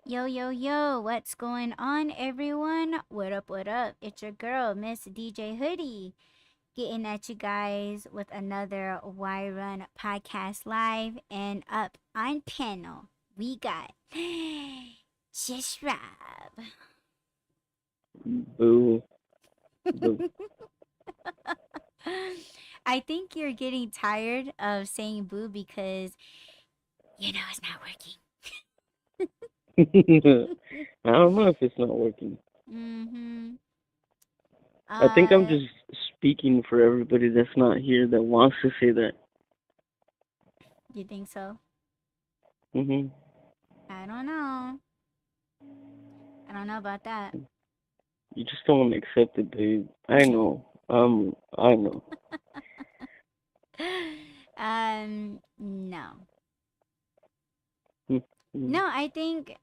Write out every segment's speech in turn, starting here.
Yo, yo, yo, what's going on, everyone? What up, what up? It's your girl, Miss DJ Hoodie, getting at you guys with another Y Run podcast live. And up on panel, we got Just Rob. Boo. Boo. I think you're getting tired of saying boo because it's not I working. don't know if it's not working. mm-hmm. I think I'm Uh, just speaking for everybody that's not here that wants to say that. you think so? hmm I don't know. I don't know about that. You just don't want to accept it, babe. I know. I know. No. Mhm. No, I think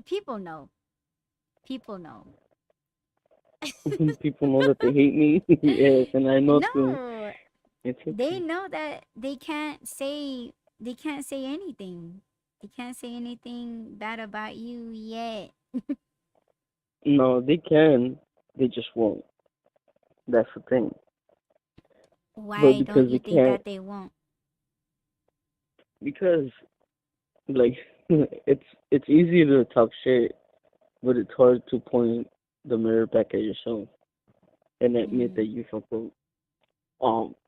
people know. People know. People know that they hate me. Yes, and I know too. No, It's they okay. know that they can't say anything. They can't say anything bad about you yet. No, they can. They just won't. That's the thing. But Why don't because you they think can't, that they won't? because like it's easy to talk shit, but it's hard to point the mirror back at yourself and admit that Mm. you fucked up.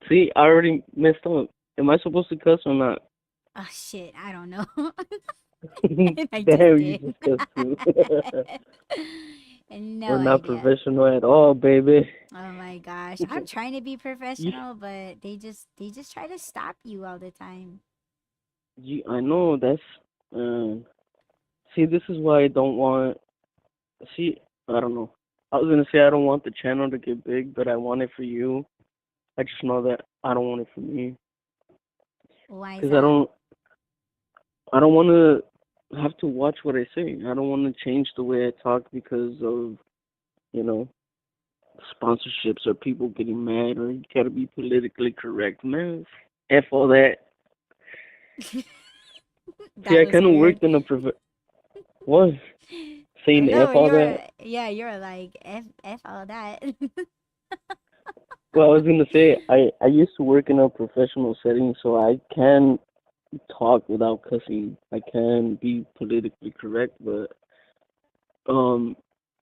See, I already messed up. Am I supposed to cuss or not? Oh shit, I don't know. I just Damn, you did. just cussed too. No We're not idea. professional at all, baby. Oh my gosh. I'm trying to be You, professional, but they just try to stop you all the time. I know that's. Uh, See, this is why I don't want. See, I don't know. I was gonna say I don't want the channel to get big, but I want it for you. I just know that I don't want it for me Why is because that? I don't want to have to watch what I say. I don't want to change the way I talk because of, you know, sponsorships or people getting mad or you gotta be politically correct. Man, F all that. See, That I was kind of weird. worked in a what? I Saying know F all that? you're like F all that. Well, I was gonna say I used to work in a professional setting, so I can talk without cussing. I can be politically correct, but I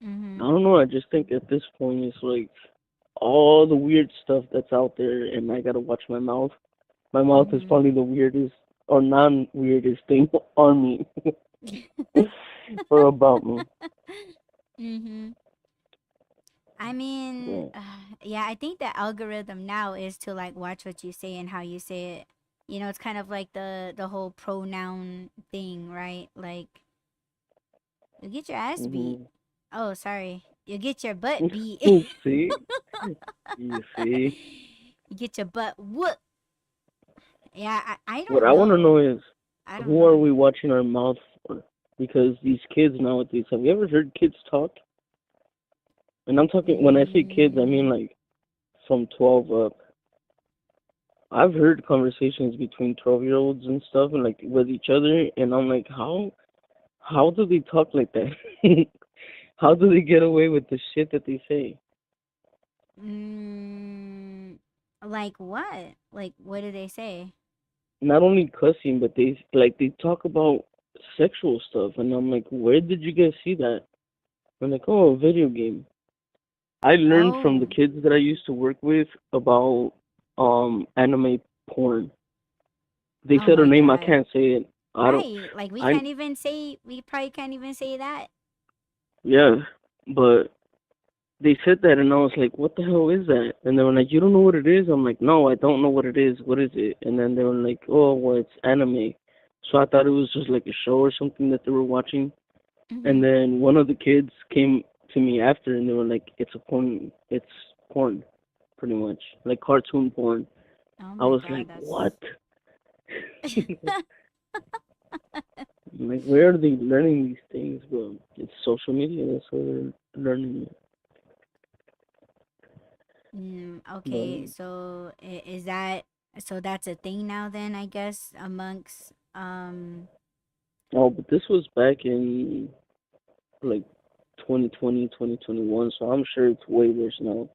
Mhm. don't know. I just think at this point it's like all the weird stuff that's out there, and I gotta watch my mouth. My mouth is Mhm. probably the weirdest or non-weirdest thing on me or about me. mhm. I mean, Yeah. yeah, I think the algorithm now is to like watch what you say and how you say it. It's kind of like the whole pronoun thing, right? Like you get your ass beat. hmm Oh, sorry. You get your butt beat. See, you see. You get your butt whoop. Yeah, I What don't I want to know. know is I don't who are know. we watching our mouth for? Because these kids nowadays, have you ever heard kids talk? And I'm talking when I say kids, I mean Mm, like from 12 up. I've heard conversations between 12-year-olds and stuff, and like with each other, and I'm like, how do they talk like that? How do they get away with the shit that they say? mm, like what? Like what do they say? Not only cussing, but they talk about sexual stuff, and I'm like, where did you guys see that? I'm like, oh, a video game. I learned from the Oh, kids that I used to work with about anime porn. They oh said a my name I God. can't say it. I don't. Right. Like I we probably can't even say that. Yeah, but they said that, and I was like, what the hell is that? And they were like, you don't know what it is? I'm like, no, I don't know what it is. What is it? And then they were like, oh, well, it's anime. So I thought it was just like a show or something that they were watching. And Mm-hmm. then one of the kids came to me after, and they were like, it's porn, pretty much, like cartoon porn. Oh I my was God, like, that's what? Like, where are they learning these things, bro? It's social media. That's where they're learning it. okay. But So is that so that's a thing now then, I guess, amongst Oh, but this was back in like 2020, 2021, so I'm sure it's way worse now.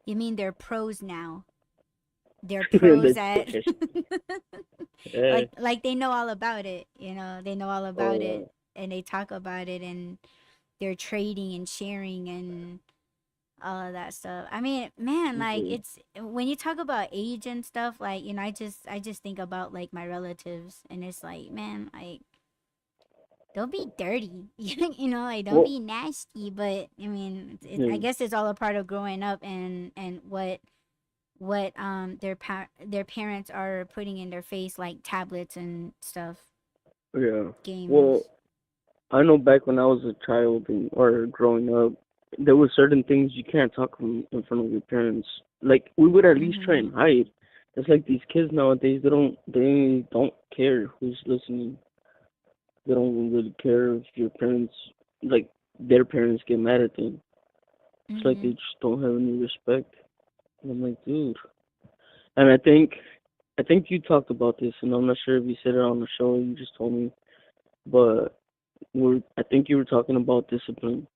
You mean they're pros now? They're pros That's at professional. Yeah. like they know all about it, they know all Oh about it, yeah. and they talk about it, and they're trading and sharing and all of that stuff. I mean, man, like Mhm. it's when you talk about age and stuff, like, I just think about like my relatives, and it's like, man, like don't be dirty, like don't Well, be nasty. But I mean, I yeah, guess it's all a part of growing up, and what their parents are putting in their face, like tablets and stuff, yeah. Well, games. I know back when I was a child or growing up, there were certain things you can't talk in front of your parents. Like we would at least try Mhm. and hide. It's like these kids nowadays, they don't care who's listening. They don't really care if your parents, like their parents, get mad at them. It's like they Mhm. just don't have any respect. And I'm like, dude. And I think you talked about this, and I'm not sure if you said it on the show. You just told me, but I think you were talking about discipline.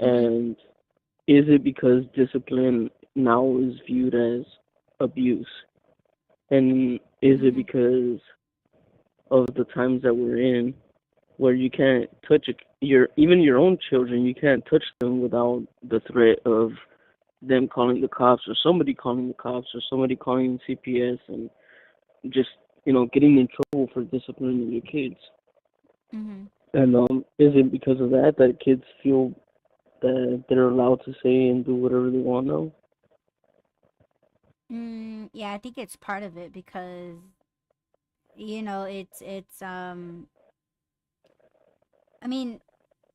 Mhm. And is it because discipline now is viewed as abuse? And is it Mhm. because of the times that we're in, where you can't touch even your own children, you can't touch them without the threat of them calling the cops, or somebody calling the cops, or somebody calling CPS, and just getting in trouble for disciplining your kids. Mhm. And is it because of that kids feel that they're allowed to say and do whatever they want now? Yeah, I think it's part of it because it's I mean,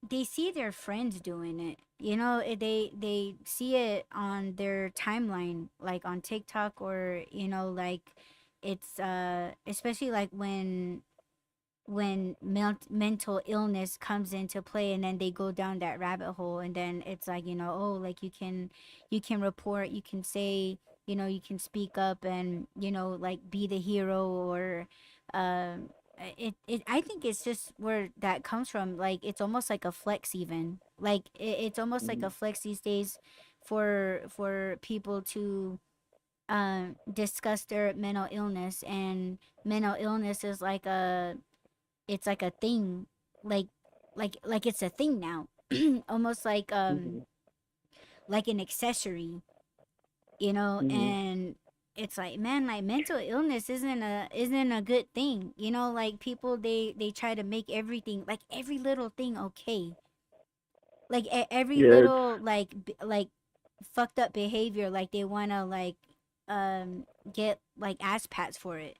they see their friends doing it. They see it on their timeline, like on TikTok, or like it's especially like when mental illness comes into play, and then they go down that rabbit hole, and then it's like, oh, like you can report, you can say, you can speak up, and like be the hero, or um I think it's just where that comes from. Like it's almost like a flex, even like it's almost like Mm-hmm. a flex these days for people to discuss their mental illness. And mental illness is like a thing, like like it's a thing now. Almost Mm-hmm. like an accessory, Mm-hmm. and it's like, man, like mental illness isn't a good thing. Like people, they try to make everything, like every little thing, okay. Like every Yeah, it's little like fucked up behavior, like they want to like um get like ass pats for it.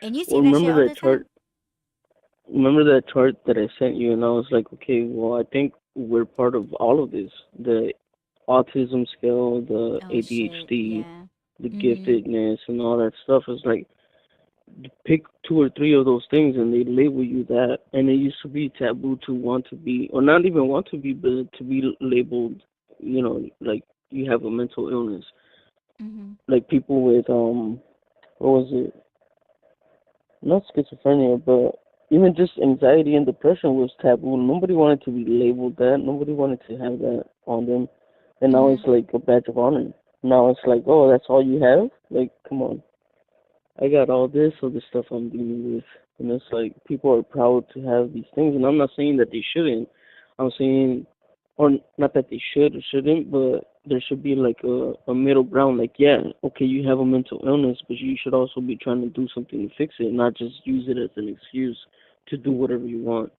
And you see well. that shit all the time. Remember that chart that I sent you, and I was like, okay, well, I think we're part of all of this. The autism scale, the Oh shit, ADHD, yeah. the Mhm. giftedness, and all that stuff. Is like pick two or three of those things, and they label you that. And it used to be taboo to want to be, or not even want to be, but to be labeled. Like you have a mental illness. Mhm. Like people with what was it? Not schizophrenia, but even just anxiety and depression was taboo. Nobody wanted to be labeled that. Nobody wanted to have that on them. And now Mhm. it's like a badge of honor. Now it's like, oh, that's all you have? Like, come on. I got all this other stuff I'm dealing with. And it's like people are proud to have these things. And I'm not saying that they shouldn't. I'm saying, or not that they should or shouldn't, but there should be like a middle ground. Like, yeah, okay, you have a mental illness, but you should also be trying to do something to fix it, not just use it as an excuse to do whatever you want,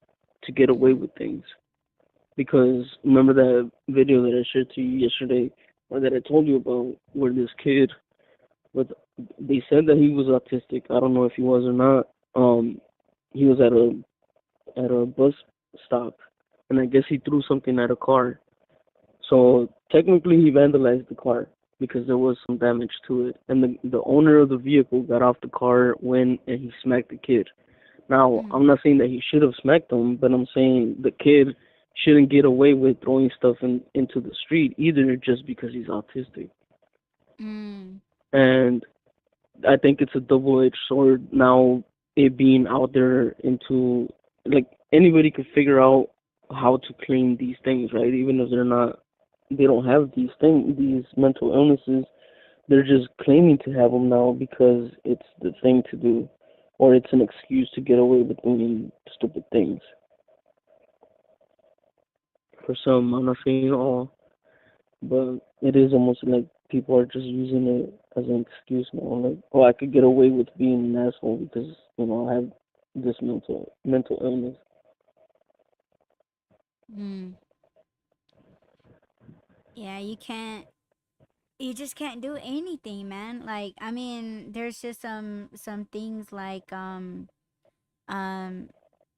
to get away Mhm. with things. Because remember that video that I shared to you yesterday, or that I told you about, where this kid, with they said that he was autistic. I don't know if he was or not. He was at a bus stop, and I guess he threw something at a car. So technically, he vandalized the car because there was some damage to it, and the owner of the vehicle got off the car, went and he smacked the kid. Now, Mhm. I'm not saying that he should have smacked him, but I'm saying the kid shouldn't get away with throwing stuff into the street either, just because he's autistic. Mm. And I think it's a double-edged sword now. it being out there into, like, anybody could figure out how to claim these things, right? Even if they don't have these mental illnesses, they're just claiming to have them now because it's the thing to do, or it's an excuse to get away with doing stupid things. For some, I'm not saying all, but it is almost like people are just using it as an excuse now. Like, oh, I could get away with being an asshole because I have this mental illness. Mm. Yeah, you just can't do anything, man. Like, I mean, there's just some things like um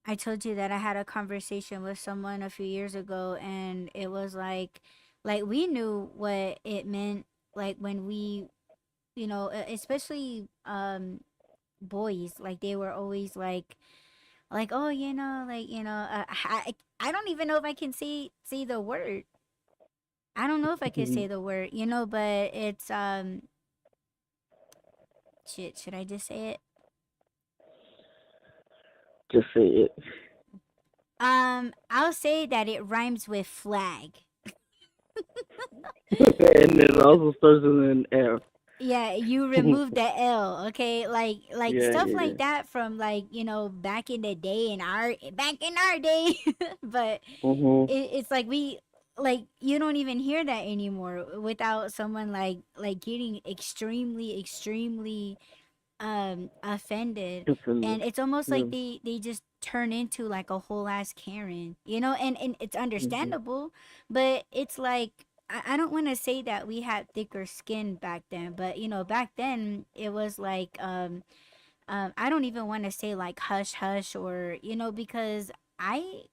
I told you that I had a conversation with someone a few years ago, and it was like we knew what it meant, like when we, especially boys, like they were always like, oh, I don't even know if I can say the word. I don't know if I can say the word, but it's shit, should I just say it? Just say it. I'll say that it rhymes with flag. And it also starts with an F. Yeah, you remove the L, okay? Like Yeah, stuff yeah. like that from, like, back in the day, back in our day. But Mhm. it's like you don't even hear that anymore without someone like getting extremely offended. And Offended. it's almost Yeah. like they just turn into like a whole ass Karen, and it's Mhm. understandable, but it's like I don't want to say that we had thicker skin back then, but back then it was like I don't even want to say like hush hush, or because i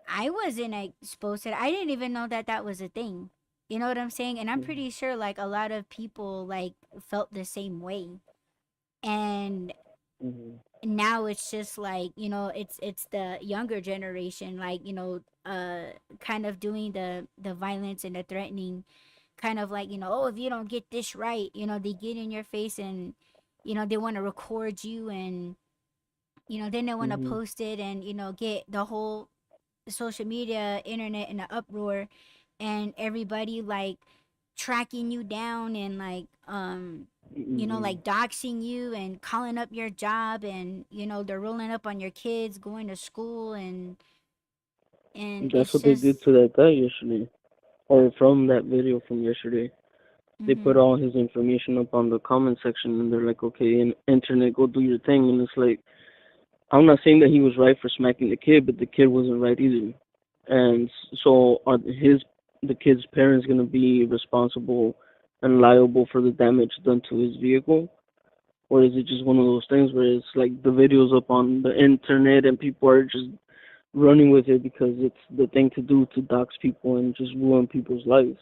I wasn't exposed to it. I didn't even know that that was a thing. You know what I'm saying? And I'm Mhm. pretty sure like a lot of people like felt the same way. And Mhm. now it's just like, it's the younger generation, like, kind of doing the violence and the threatening, kind of like, oh, if you don't get this right, they get in your face, and they want to record you, and then they want to Mhm. post it, and get the whole social media internet in an uproar, and everybody like tracking you down, and like Mhm. like doxing you and calling up your job, and they're rolling up on your kids going to school, and That's it's what they did just to that guy yesterday, or from that video from yesterday. They put mhm all his information up on the comment section, and they're like, "Okay, internet, go do your thing." And it's like, I'm not saying that he was right for smacking the kid, but the kid wasn't right either. And so, are the kid's parents gonna be responsible and liable for the damage done to his vehicle? Or is it just one of those things where it's like the videos up on the internet and people are just running with it because it's the thing to do to dox people and just ruin people's lives?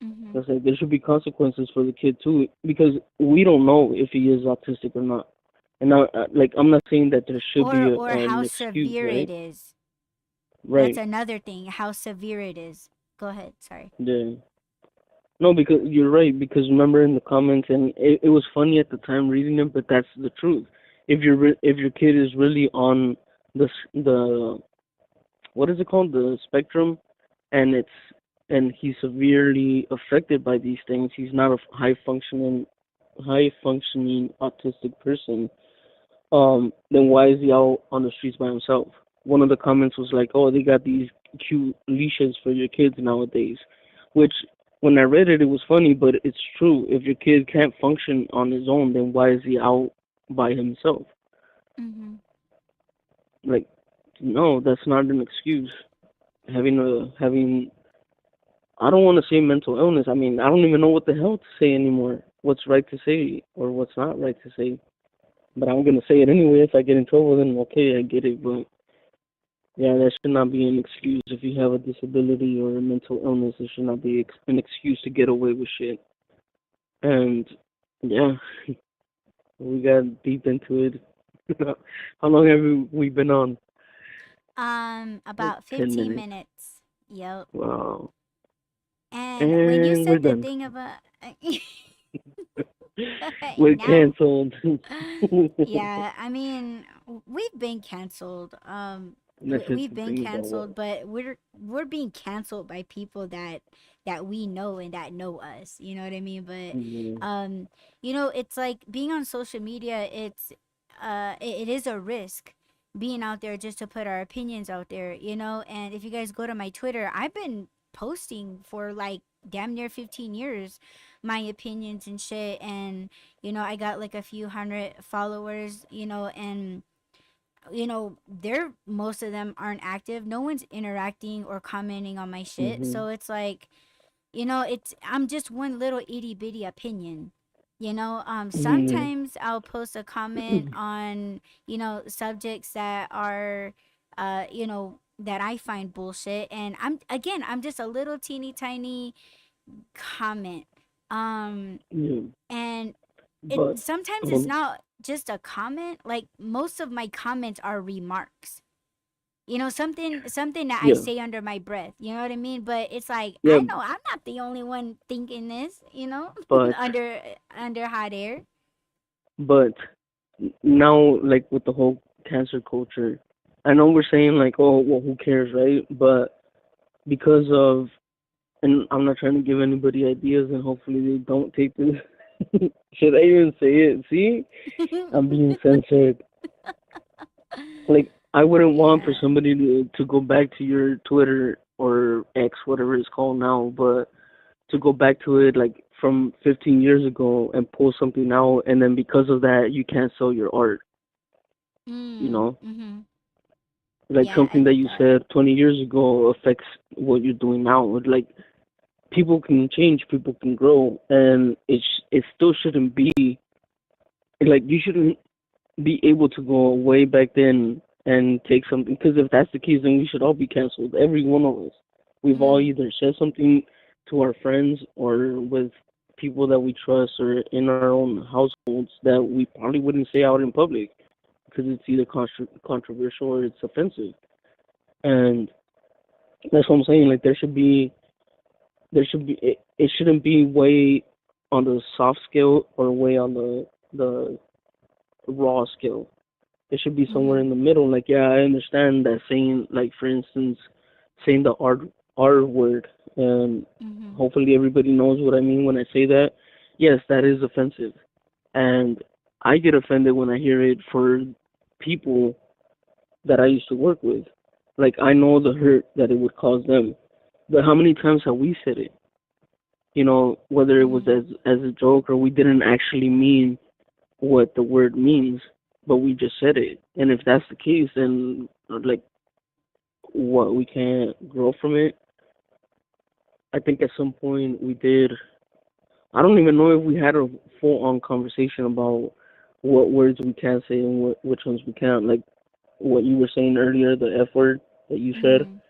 mhm It's like there should be consequences for the kid too, because we don't know if he is autistic or not. And now, like, I'm not saying that there should be or how an excuse, severe it right? is. That's Right. another thing, how severe it is. Go ahead, sorry. Yeah. No, because you're right. Because remember in the comments, and it was funny at the time reading them, but that's the truth. If your kid is really on the what is it called, the spectrum, and he's severely affected by these things, he's not a high functioning autistic person. Then why is he out on the streets by himself? One of the comments was like, "Oh, they got these cute leashes for your kids nowadays," which when I read it, it was funny, but it's true. If your kid can't function on his own, then why is he out by himself? Mhm Like, no, that's not an excuse. Having I don't want to say mental illness. I mean, I don't even know what the hell to say anymore. What's right to say or what's not right to say. But I'm gonna say it anyway. If I get in trouble, then okay, I get it. But yeah, that should not be an excuse. If you have a disability or a mental illness, it should not be an excuse to get away with shit. And yeah, we got deep into it. How long have we been on? Like about 10 15 minutes. minutes. Yep. Wow. And when you And we're said the done. thing about We're Now. canceled. Yeah, I mean, we've been canceled. That's just We've the been thing about canceled, what. but we're being canceled by people that we know and that know us. You know what I mean? But Mhm. um, it's like being on social media. It is a risk being out there just to put our opinions out there. And if you guys go to my Twitter, I've been posting for like damn near 15 years my opinions and shit. And I got like a few hundred followers, and they're most of them aren't active. No one's interacting or commenting on my shit. Mhm. So it's like, it's I'm just one little itty bitty opinion. Mhm. Sometimes I'll post a comment on, subjects that are that I find bullshit. And I'm just a little teeny tiny comment. Yeah. And it But sometimes it's um, not just a comment. Like most of my comments are remarks. Something that I yeah. say under my breath. You know what I mean? But it's like Yeah. I know I'm not the only one thinking this. But Under hot air. but now, like with the whole cancer culture, I know we're saying like, oh, well, who cares, right? But because of, and I'm not trying to give anybody ideas, and hopefully they don't take this. Should I even say it? See, I'm being censored. Like, I wouldn't want for Yeah. somebody to go back to your Twitter or X, whatever it's called now, but to go back to it like from 15 years ago and pull something out, and then because of that, you can't sell your art. You Mm. know, Mhm. like Yeah, I something that get you that. said 20 years ago affects what you're doing now. Like people can change, people can grow, and it still shouldn't be like you shouldn't be able to go way back then and take something. Because if that's the case, then we should all be canceled. Every one of us. We've all Mm. either said something to our friends or with people that we trust or in our own households that we probably wouldn't say out in public because it's either controversial or it's offensive. And that's what I'm saying. Like it shouldn't be way on the soft scale or way on the raw scale. It should be somewhere Mhm. in the middle. Like, yeah, I understand that saying, like, for instance, saying the R word, and Mhm. hopefully everybody knows what I mean when I say that. Yes, that is offensive, and I get offended when I hear it for people that I used to work with. Like, I know the hurt that it would cause them, but how many times have we said it? Whether it was Mhm. as a joke or we didn't actually mean what the word means, but we just said it. And if that's the case, then like what we can't grow from it. I think at some point we did. I don't even know if we had a full on conversation about what words we can say and which ones we can't. Like what you were saying earlier, the F word that you said. Mhm.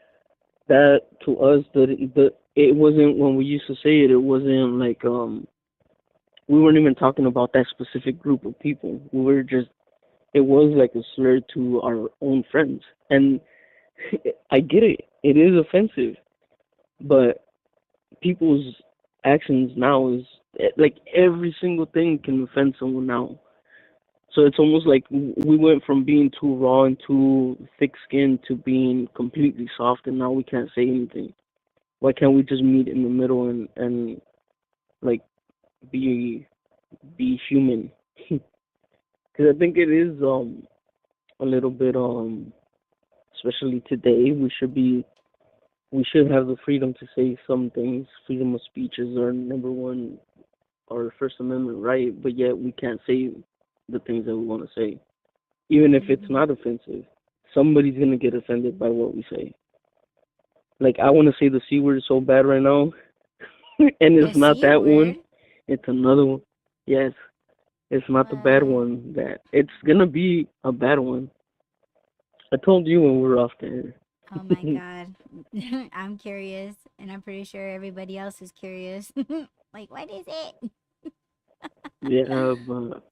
That to us, the it wasn't when we used to say it. It wasn't like we weren't even talking about that specific group of people. We were just it was like a slur to our own friends. And I get it. It is offensive, but people's actions now is like every single thing can offend someone now. So it's almost like we went from being too raw and too thick-skinned to being completely soft, and now we can't say anything. Why can't we just meet in the middle and like be be human? Because I think it is a little bit especially today we should have the freedom to say some things. Freedom of speech is our number one, our First Amendment right, but yet we can't say the things that we want to say, even if it's Mhm. not offensive. Somebody's gonna get offended by what we say. Like I want to say the C word so bad right now, and The it's not C that one. word. It's another one. Yes, it's not the bad Well, one. That it's gonna be a bad one. I told you when we were off there. oh my god. I'm curious, and I'm pretty sure everybody else is curious. Like, what is it? Yeah, but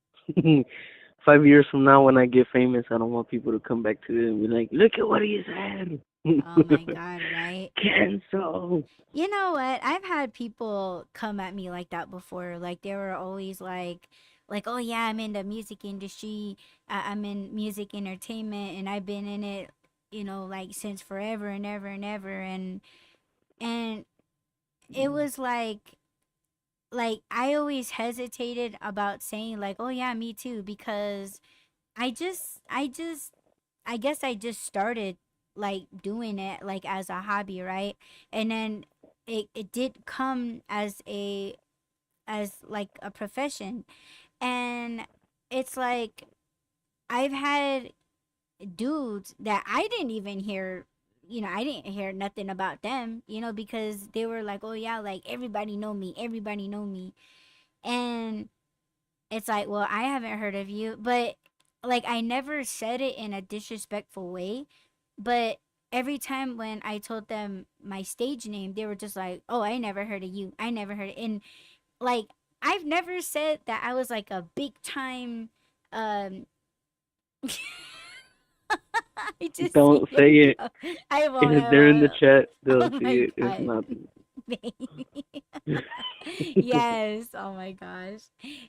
5 years from now, when I get famous, I don't want people to come back to it and be like, "Look at what he said." Oh my God, right? Cancel. You know what? I've had people come at me like that before. Like they were always oh yeah, I'm in the music industry. I'm in music entertainment, and I've been in it, like since forever and ever and ever. And it was like I always hesitated about saying like, oh yeah, me too, because I guess I just started like doing it like as a hobby, right? And then it did come as like a profession. And it's like I've had dudes that I didn't even hear, I didn't hear nothing about them, because they were like, oh yeah, like everybody know me. And it's like, well, I haven't heard of you, but like I never said it in a disrespectful way. But every time when I told them my stage name, they were just like, "Oh, I never heard of you. I never heard it." And like I've never said that I was like a big time um I just see Don't say it it. go. I won't, If I they're in the won't. chat, they'll Oh see my it. If god. not, Baby. Yes. Oh my gosh.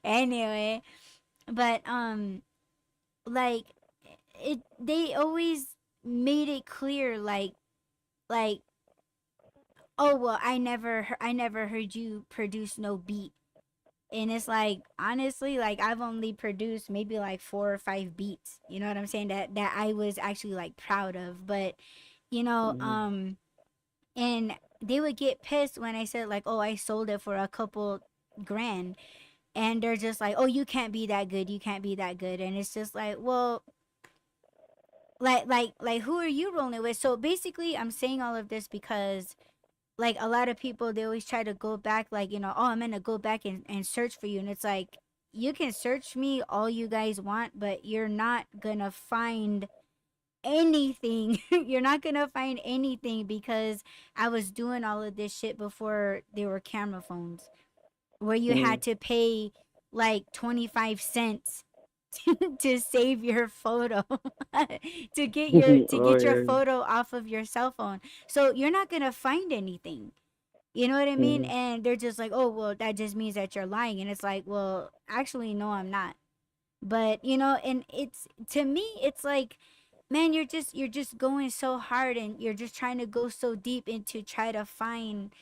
Anyway, but like it they always made it clear like oh well, I never heard you produce no beat. And it's like honestly, like I've only produced maybe like 4 or 5 beats, you know what I'm saying, that I was actually like proud of. But you know mm-hmm. um and they would get pissed when I said like, oh, I sold it for a couple grand. And they're just like, oh, you can't be that good, you can't be that good. And it's just like, well, like who are you rolling with? So basically I'm saying all of this because like a lot of people, they always try to go back, like, oh, I'm gonna go back and search for you. And it's like, you can search me all you guys want, but you're not gonna find anything. You're not gonna find anything, because I was doing all of this shit before there were camera phones, where you had to pay like 25 cents to save your photo, to Oh get your yeah. photo off of your cell phone. So you're not going to find anything. You know what I mean? Mm-hmm. And they're just like, "Oh, well, that just means that you're lying." And it's like, "Well, actually no, I'm not." But, and it's, to me, it's like, man, you're just going so hard, and you're just trying to go so deep into try to find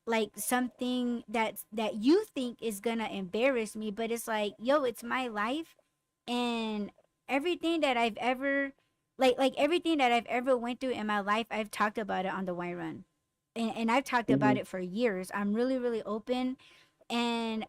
like something that you think is gonna embarrass me. But it's like, yo, it's my life. And everything that I've ever everything that I've ever went through in my life, I've talked about it on the Y Run. And I've talked Mm-hmm. about it for years. I'm really, really open. And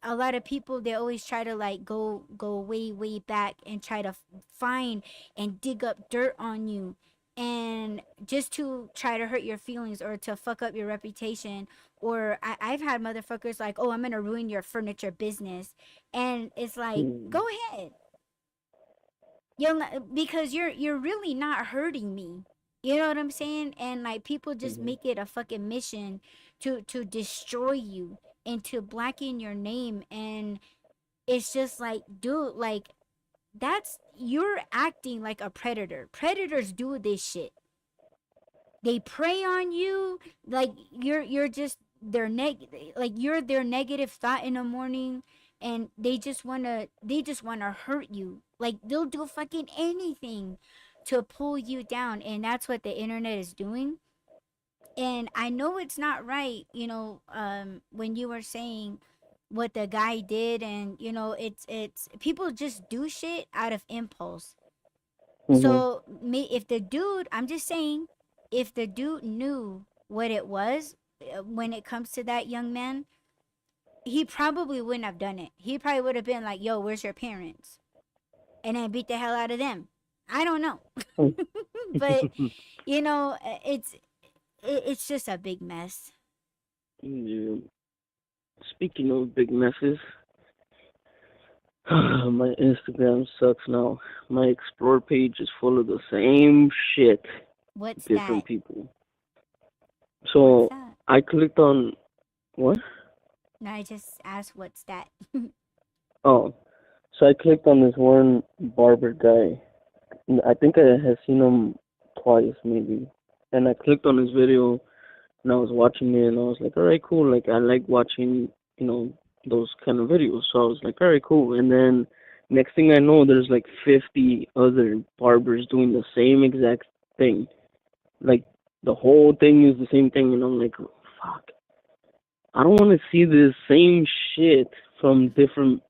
a lot of people, they always try to like go way, way back and try to find and dig up dirt on you, and just to try to hurt your feelings or to fuck up your reputation. Or I've had motherfuckers like, oh, I'm gonna ruin your furniture business. And it's like, Mm-hmm. go ahead. You'll not, because you're really not hurting me. You know what I'm saying? And like people just Mm-hmm. make it a fucking mission to destroy you and to blacken your name. And it's just like, dude, like that's, you're acting like a predator. Predators do this shit. They prey on you, like you're just their like you're their negative thought in the morning. And they just want to hurt you. Like they'll do fucking anything to pull you down. And that's what the internet is doing. And I know it's not right, when you were saying what the guy did. And it's people just do shit out of impulse. Mm-hmm. So me, if the dude, I'm just saying, if the dude knew what it was, when it comes to that young man, he probably wouldn't have done it. He probably would have been like, "Yo, where's your parents?" And then beat the hell out of them. I don't know. But it's just a big mess. Yeah. Speaking of big messes, my Instagram sucks now. My explore page is full of the same shit, What's different that? people. What's So that? I clicked on what? No, I just asked, what's that? Oh, so I clicked on this one barber guy. I think I have seen him twice, maybe. and I clicked on his video and I was watching it and I was like, all right, cool. Like I like watching, you know, those kind of videos. So I was like, all right, cool. And then next thing I know, there's like 50 other barbers doing the same exact thing. Like the whole thing is the same thing, and I'm like, fuck. I don't want to see the same shit from different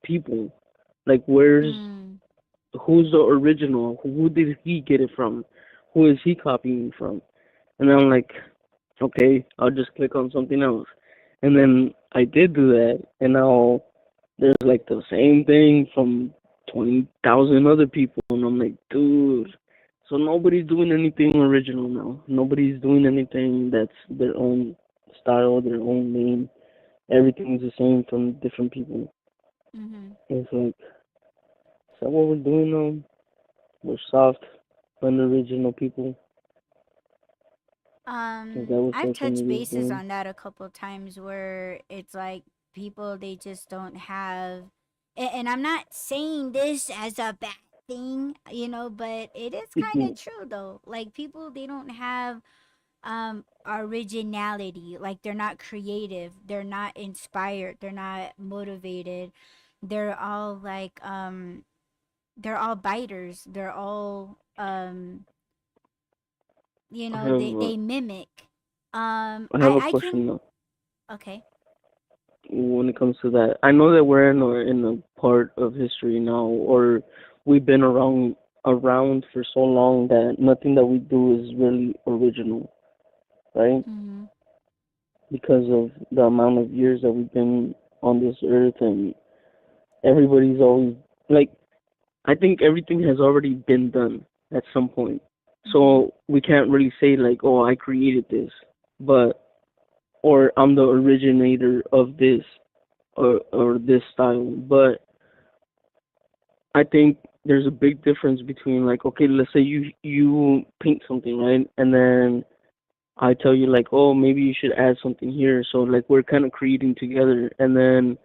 people. Like, Mm. who's the original? Who did he get it from? Who is he copying from? And I'm like, okay, I'll just click on something else. And then I did do that, and now there's like the same thing from 20,000 other people, and I'm like, dude. So nobody's doing anything original now. Nobody's doing anything that's their own style, their own name. Everything's the same from different people. Mhm. It's like, is that what we're doing now? We're soft, unoriginal people. Is that what I've social touched media is bases doing? on that a couple times where it's like people they just don't have, and I'm not saying this as a bad thing, but it is kind of true though. Like people they don't have originality. Like they're not creative, they're not inspired, they're not motivated. They're all like they're all biters. They're all I have they mimic. I have a I question can though. okay. When it comes to that, I know that we're in a part of history now, or we've been around for so long that nothing that we do is really original, right? Mhm. Because of the amount of years that we've been on this earth, and everybody's always like, I think everything has already been done at some point. Mhm. So we can't really say like, oh, I created this, but or I'm the originator of this or this style. But I think there's a big difference between like, okay, let's say you paint something, right? And then I tell you like, oh, maybe you should add something here. So like we're kind of creating together, and then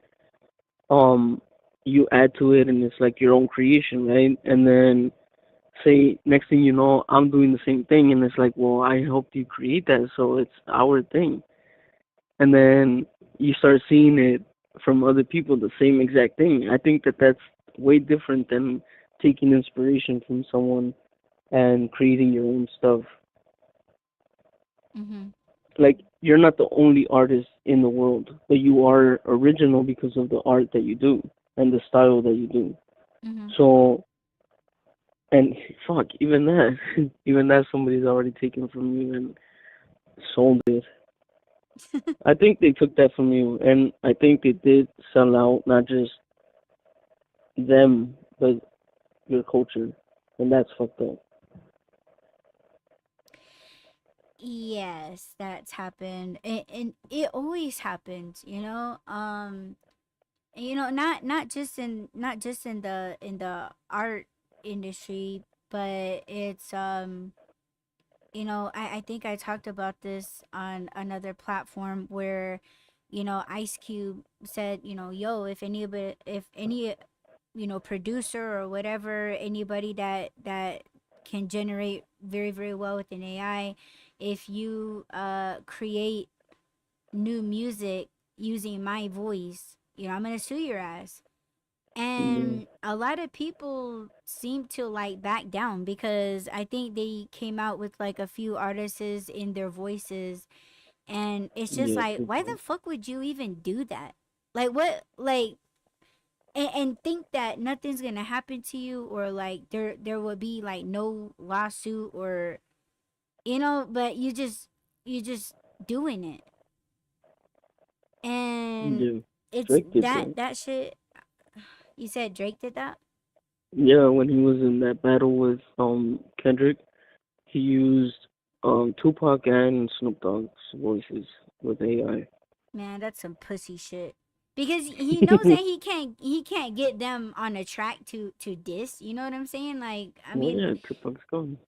um you add to it, and it's like your own creation, right? And then say next thing you know, I'm doing the same thing, and it's like, well, I helped you create that, so it's our thing. And then you start seeing it from other people, the same exact thing. I think that that's way different than taking inspiration from someone and creating your own stuff. Mhm. Like you're not the only artist in the world, but you are original because of the art that you do and the style that you do. Mhm. So, and fuck, even that, even that somebody's already taken from you and sold it. I think they took that from you, and I think they did sell out not just them, but your culture, and that's fucked up. Yes, that's happened, and it always happens. Not just in the art industry, but it's I think I talked about this on another platform where, Ice Cube said, yo, if any, producer or whatever, anybody that can generate very, very well with an AI, if you create new music using my voice, I'm gonna sue your ass. Yeah, And a lot of people seem to like back down because I think they came out with like a few artists in their voices, and it's just yeah, like, why the Tupac. fuck would you even do that? Like what, like, and think that nothing's gonna happen to you, or like there will be like no lawsuit, or but you just doing it. And Yeah, it's Drake did that that. that shit. You said Drake did that? Yeah, when he was in that battle with Kendrick, he used Tupac and Snoop Dogg's voices with AI. Man, that's some pussy shit. Because he knows that he can't get them on a track to diss. You know what I'm saying? Like, I Well, mean, yeah, Tupac's gone.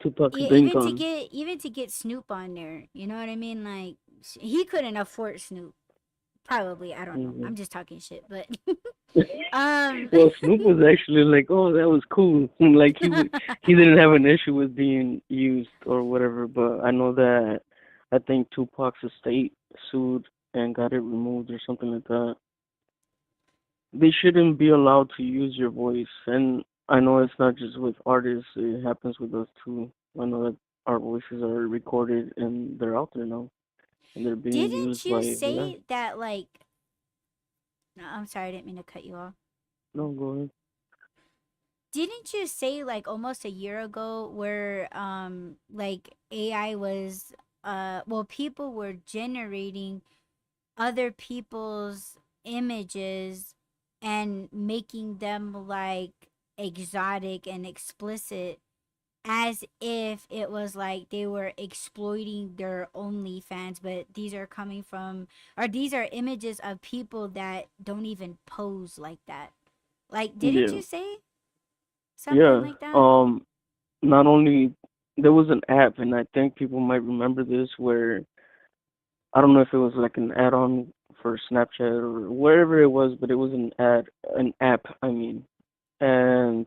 Tupac's been even to gone. get Snoop on there. You know what I mean? Like, he couldn't afford Snoop. Probably, I don't know. Hmm. I'm just talking shit, but um Well, Snoop was actually like, "Oh, that was cool." Like he didn't have an issue with being used or whatever. But I know that I think Tupac's estate sued and got it removed or something like that. They shouldn't be allowed to use your voice. And I know it's not just with artists; it happens with us too. I know that our voices are recorded and they're out there now, and they're being didn't used you by AI. say that like no, I'm sorry, I didn't mean to cut you off. No, go ahead. Didn't you say like almost a year ago where like AI was well people were generating other people's images and making them like exotic and explicit as if it was like they were exploiting their OnlyFans, but these are coming from, or these are images of people that don't even pose like that. Like, didn't Yeah, you say something yeah. like that? Not only there was an app, and I think people might remember this, where I don't know if it was like an add-on for Snapchat or wherever it was, but it was an app. I mean, and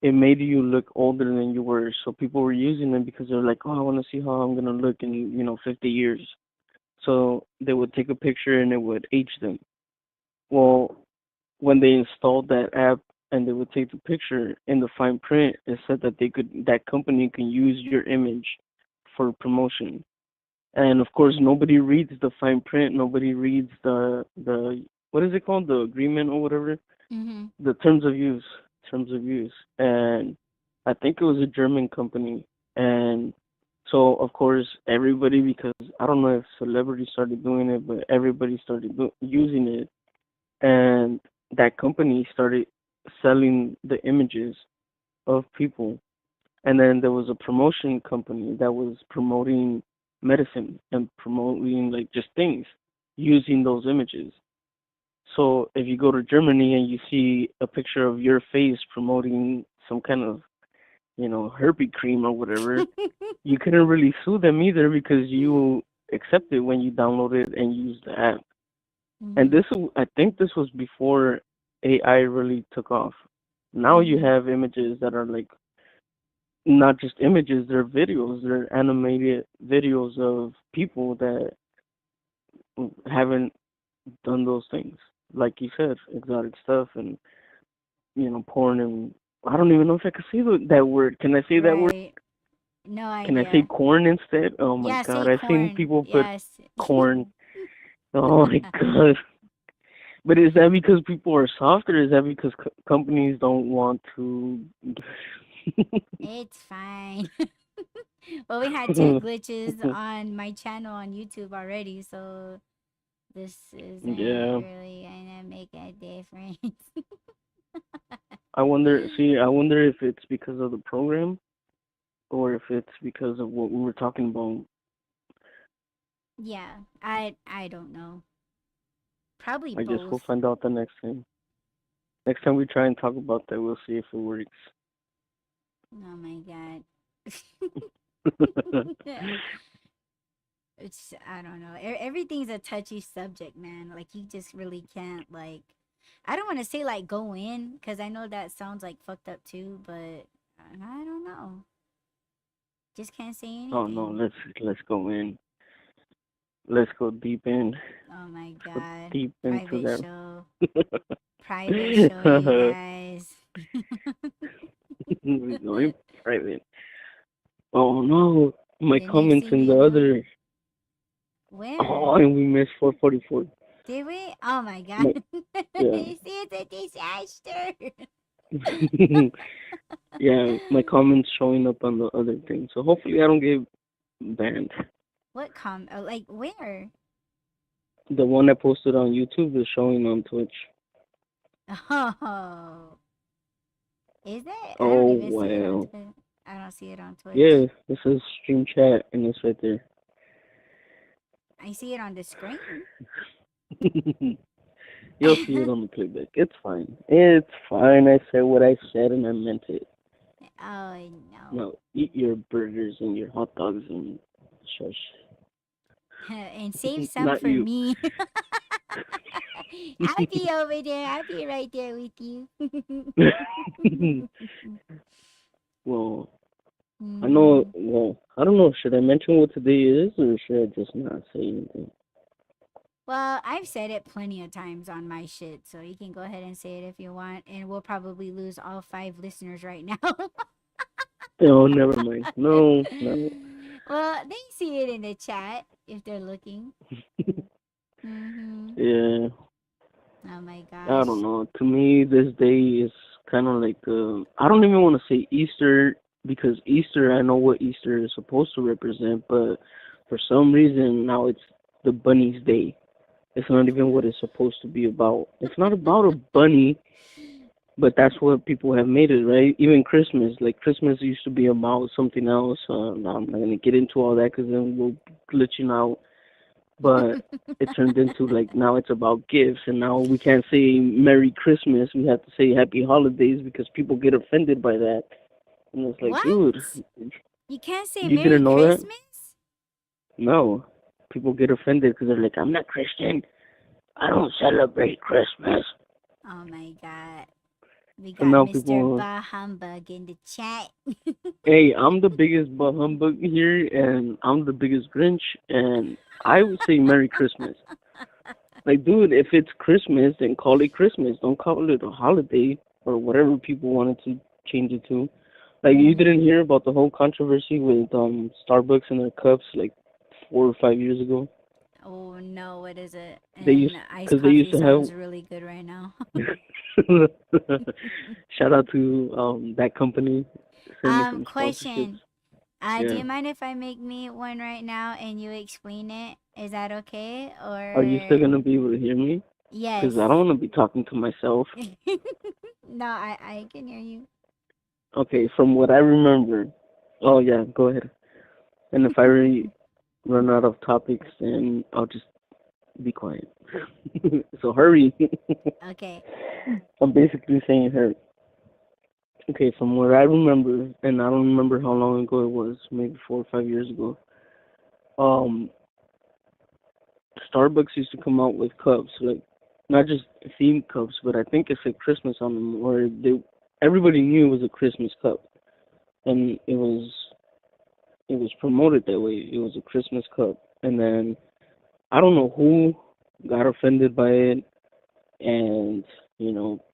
it made you look older than you were. So people were using it because they're like, oh, I want to see how I'm gonna look in 50 years. So they would take a picture and it would age them. Well, when they installed that app and they would take the picture in the fine print, it said that that company can use your image for promotion. And of course, nobody reads the fine print. Nobody reads the what is it called, the agreement or whatever, Mm-hmm. the terms of use, terms of use. And I think it was a German company. And so of course everybody, because I don't know if celebrities started doing it, but everybody started using it, and that company started selling the images of people. And then there was a promotion company that was promoting medicine and promoting like just things using those images. So if you go to Germany and you see a picture of your face promoting some kind of, herpes cream or whatever, you couldn't really sue them either because you accept it when you download it and use the app. And Mm-hmm. I think this was before AI really took off. Now you Mm-hmm. have images that are like not just images, they're videos, they're animated videos of people that haven't done those things. Like you said, exotic stuff and, porn, and I don't even know if I can say that word. Can I say that word? Right. No Can I say idea. corn instead? Oh my Yeah, god, say I've seen corn. people put Yes. corn. Oh my god. But is that because people are soft, or is that because companies don't want to? It's fine. Well, we had two glitches on my channel on YouTube already, so this isn't Yeah, really gonna make a difference. I wonder. See, I wonder if it's because of the program or if it's because of what we were talking about. Yeah, I don't know. Probably I guess we'll both. find out the next time. Next time we try and talk about that, we'll see if it works. Oh my god. It's I don't know. Everything's a touchy subject, man. Like you just really can't like. I don't want to say like go in because I know that sounds like fucked up too, but I don't know. Just can't say Oh no, anything. let's go in. Let's go deep in. Oh my Let's go god. deep into Private that. show. Private show, you guys. We're going private. Oh no, my The next comments thing in you the know, other. where? Oh, and we missed 444. Did we? Oh my god. My, yeah. You see, it's a disaster. Yeah, my comments showing up on the other thing. So hopefully I don't get banned. What oh, like where? The one I posted on YouTube is showing on Twitch. Oh, is it? I don't Oh even see it on wow. Twitch. I don't see it on Yeah, Twitch. this is stream chat and it's right there. I see it on the screen. You'll see it on the playback. It's fine. It's fine. I said what I said and I meant it. Oh no. Now eat your burgers and your hot dogs and shush. And save some Not for you. me. I'll be over there. I'll be right there with you. Well, I know. Mm-hmm. Well, I don't know. Should I mention what today is, or should I just not say anything? Well, I've said it plenty of times on my shit, so you can go ahead and say it if you want, and we'll probably lose all 5 listeners right now. Oh, never mind. No, no. Well, they see it in the chat if they're looking. Mm-hmm. Yeah, Oh my I don't gosh. know. To me, this day is kind of like I don't even want to say Easter because Easter, I know what Easter is supposed to represent, but for some reason now it's the bunny's day. It's not even what it's supposed to be about. It's not about a bunny, but that's what people have made it, right? Even Christmas, like Christmas used to be about something else. I'm not gonna get into all that because then we'll be glitching out. But it turned into like now it's about gifts, and now we can't say Merry Christmas. We have to say Happy Holidays because people get offended by that. And it's like, dude, What? You can't say you Merry didn't know that? Christmas? No. People get offended because they're like, I'm not Christian. I don't celebrate Christmas. Oh my god. We So got now Mr. people, Bah Humbug in the chat. hey, I'm the biggest bah humbug here, and I'm the biggest Grinch, and I would say Merry Christmas. Like, dude, if it's Christmas, then call it Christmas. Don't call it a holiday or whatever people wanted to change it to. Like, you Mm-hmm. didn't hear about the whole controversy with Starbucks and their cups like 4 or 5 years ago. Oh no, what is it? They used, And iced because they used coffee to sounds have. really good right now. Shout out to that company sending some sponsorships. Question. Do Yeah. you mind if I make me one right now and you explain it? Is that okay? Are you still Or gonna be able to hear me? Because I yes. don't want to be talking to myself. No, I can hear you. Okay, from what I remember. Oh yeah, go ahead. And if I run out of topics, then I'll just be quiet. So hurry. Okay. I'm basically saying hurry. Okay, from what I remember, and I don't remember how long ago it was, maybe 4 or 5 years ago. Um, Starbucks used to come out with cups, like not just themed cups, but I think it said Christmas on them, or everybody knew it was a Christmas cup, and it was promoted that way. It was a Christmas cup, and then I don't know who got offended by it, and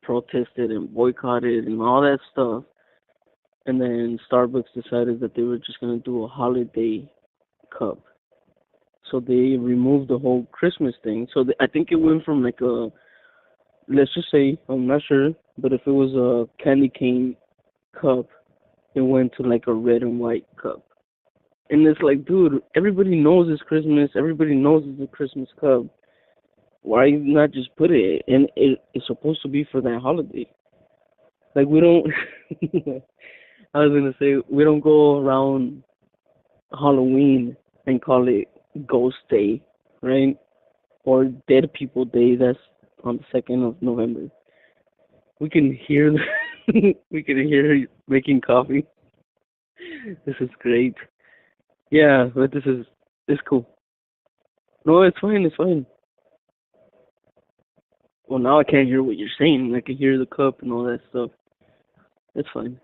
protested and boycotted and all that stuff, and then Starbucks decided that they were just gonna do a holiday cup. So they removed the whole Christmas thing. So I think it went from like let's just say, I'm not sure, but if it was a candy cane cup, it went to like a red and white cup. And it's like, dude, everybody knows it's Christmas. Everybody knows it's a Christmas cup. Why not just put it? And it's supposed to be for that holiday. Like we don't. I was gonna say we don't go around Halloween and call it Ghost Day, right? Or Dead People Day. That's on the 2nd of November. We can hear. We can hear her making coffee. This is great. Yeah, but this is it's cool. No, it's fine. It's fine. Well, now I can't hear what you're saying. I can hear the cup and all that stuff. It's fine.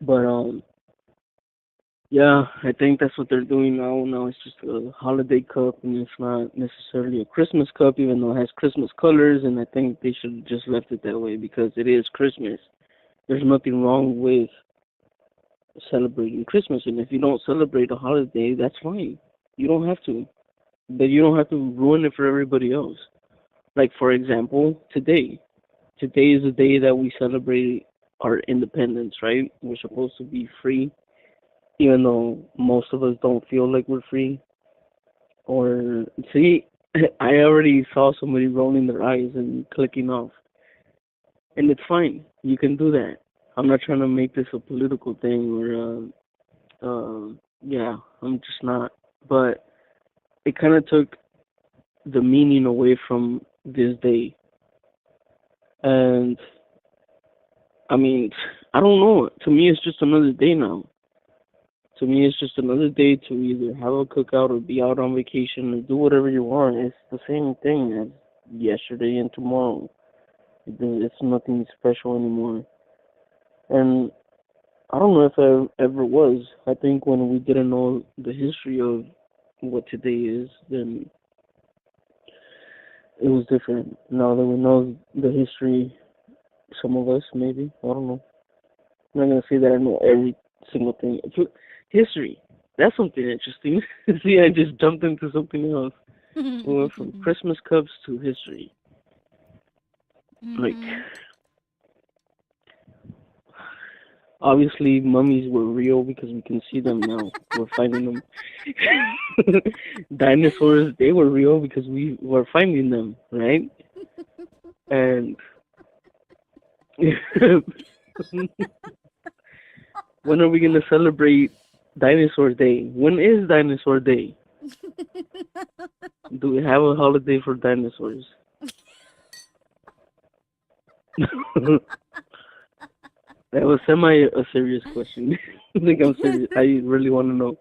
But yeah, I think that's what they're doing now. Now it's just a holiday cup, and it's not necessarily a Christmas cup, even though it has Christmas colors. And I think they should have just left it that way because it is Christmas. There's nothing wrong with celebrating Christmas, and if you don't celebrate a holiday, that's fine. You don't have to, but you don't have to ruin it for everybody else. Like for example, today. Today is the day that we celebrate our independence, right? We're supposed to be free, even though most of us don't feel like we're free. Or see, I already saw somebody rolling their eyes and clicking off, and it's fine. You can do that. I'm not trying to make this a political thing yeah, I'm just not. But it kind of took the meaning away from this day, and I mean, I don't know. To me, it's just another day now. To me, it's just another day to either have a cookout or be out on vacation or do whatever you want. It's the same thing as yesterday and tomorrow. It's nothing special anymore. And I don't know if I ever was. I think when we didn't know the history of what today is, then it was different. Now that we know the history, some of us maybe, I don't know. I'm not gonna say that I know every single thing. History, that's something interesting. See, I just jumped into something else. We went from Christmas cups to history. Like, Mm-hmm. obviously, mummies were real because we can see them now. We're finding them. Dinosaurs, they were real because we were finding them, right? And when are we gonna celebrate Dinosaur Day? When is Dinosaur Day? Do we have a holiday for dinosaurs? That was semi a serious question. I think I'm serious. I really want to know.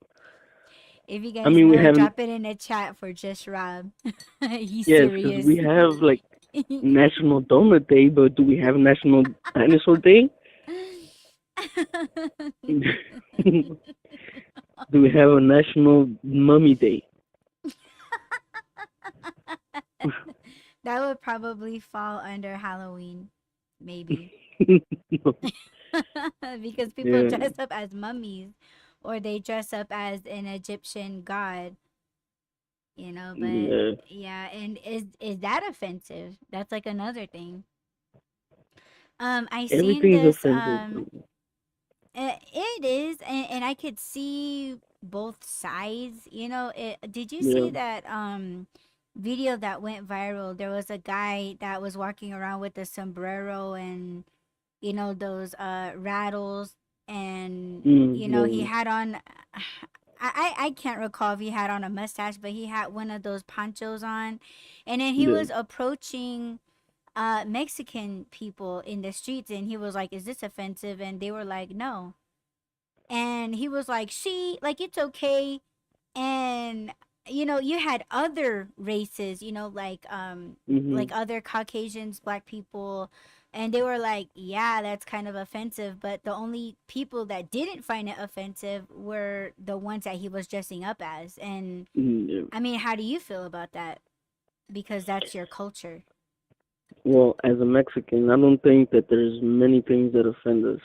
If you I guys mean, we know, have drop it in the chat for just Rob. He's yes, because serious. we have like National Donut Day, but do we have National Dinosaur Day? Do we have a National Mummy Day? That would probably fall under Halloween, maybe. Because people Yeah, dress up as mummies or they dress up as an Egyptian god, but yeah. yeah, and is that offensive? That's like another thing. I seen Everything's this offensive. it is, and I could see both sides. Did you Yeah. see that video that went viral? There was a guy that was walking around with a sombrero and those rattles, and he Yeah. had on I can't recall if he had on a mustache, but he had one of those ponchos on, and then he Yeah. was approaching Mexican people in the streets, and he was like, "Is this offensive?" And they were like, "No." And he was like, "See, like it's okay." And you had other races, Mhm. like other Caucasians, black people, and they were like, "Yeah, that's kind of offensive." But the only people that didn't find it offensive were the ones that he was dressing up as. And Yeah. I mean, how do you feel about that? Because that's your culture. Well, as a Mexican, I don't think that there's many things that offend us,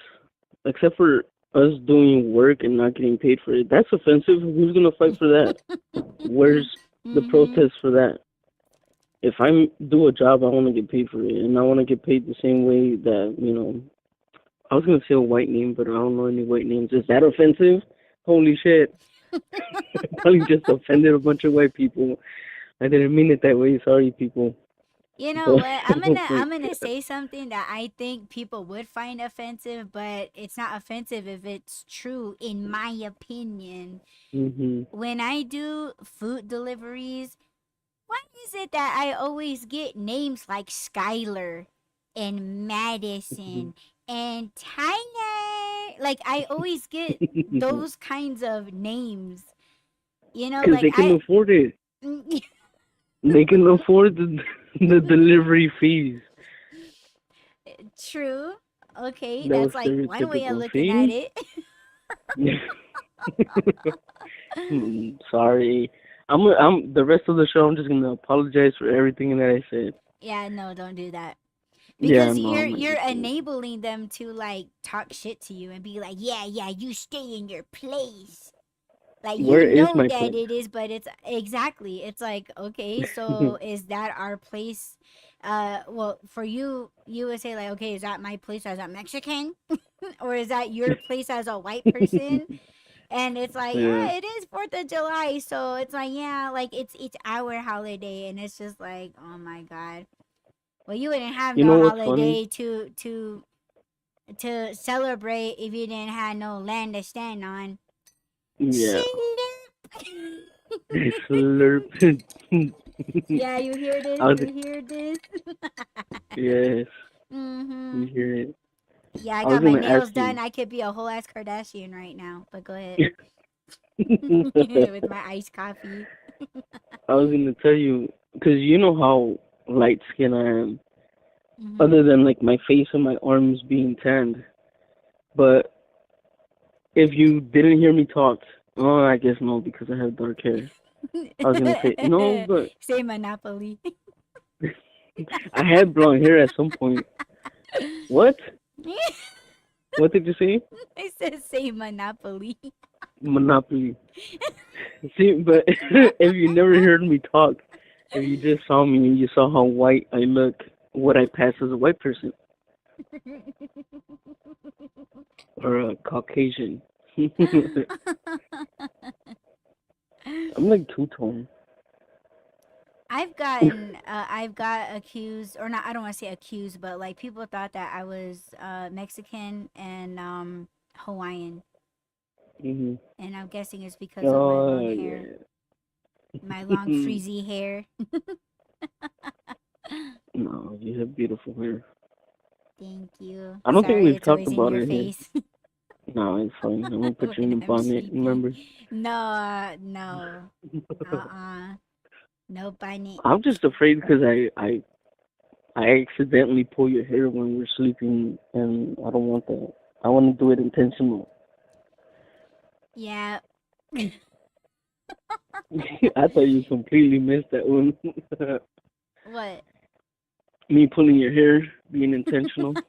except for us doing work and not getting paid for it. That's offensive. Who's gonna fight for that? Where's the Mhm. protest for that? If I do a job, I want to get paid for it, and I want to get paid the same way that I was gonna say a white name, but I don't know any white names. Is that offensive? Holy shit! Probably just offended a bunch of white people. I didn't mean it that way. Sorry, people. You know But what? I'm gonna say something that I think people would find offensive, but it's not offensive if it's true, in my opinion. mhm, When I do food deliveries, why is it that I always get names like Skylar and mhm, Madison and Tyler? Like I always get those kinds of names. because Like they can afford it. They can afford the delivery fees. true. Okay, Those that's like one way of stereotypical looking at fees. it. Sorry. I'm the rest of the show. I'm just gonna apologize for everything that I said. Yeah, no, don't do that. Yeah, Because no, you're I'm not you're gonna do enabling them to like talk shit to you and be like, "Yeah, yeah, you stay in your place." Like it. Where you is know my that place? it is, but it's exactly. It's like, okay, so is that our place? Well, for you, you would say like, okay, is that my place as a Mexican, or is that your place as a white person? And it's like, Yeah. yeah, it is 4th of July, so it's like, yeah, like it's our holiday, and it's just like, oh my god. Well, you wouldn't have You no know what's funny? holiday to celebrate if you didn't have no land to stand on. Yeah. Slurp. Slurp. Yeah, you hear this? I was, You hear this? yes, you Mhm. hear it. Yeah, I I was got my gonna ask nails done. you. I could be a whole ass Kardashian right now. But go ahead. with my iced coffee. I was gonna tell you because you know how light skin I am, Mm-hmm. other than like my face and my arms being tanned. But if you didn't hear me talk, oh, I guess no, because I have dark hair. I was gonna say no, but Say Monopoly. I had blonde hair at some point. What? What did you say? I said say Monopoly. Monopoly. See, but if you never heard me talk, if you just saw me and you saw how white I look, would I pass as a white person or a Caucasian? I'm like two tone. I've got accused, or not, I don't want to say accused, but like people thought that I was Mexican and Hawaiian. Hmm. And I'm guessing it's because of my long Oh hair, yeah. my long frizzy hair. No, you have beautiful hair. Thank you. I don't think Sorry, we've it's talked always in about your it here. face No, it's fine. I'm gonna put you in when a I'm bonnet. sleepy. Remember? No, no. Uh-uh. No bunny. I'm just afraid because I accidentally pull your hair when we're sleeping, and I don't want that. I want to do it intentional. Yeah. I thought you completely missed that one. What? Me pulling your hair, being intentional.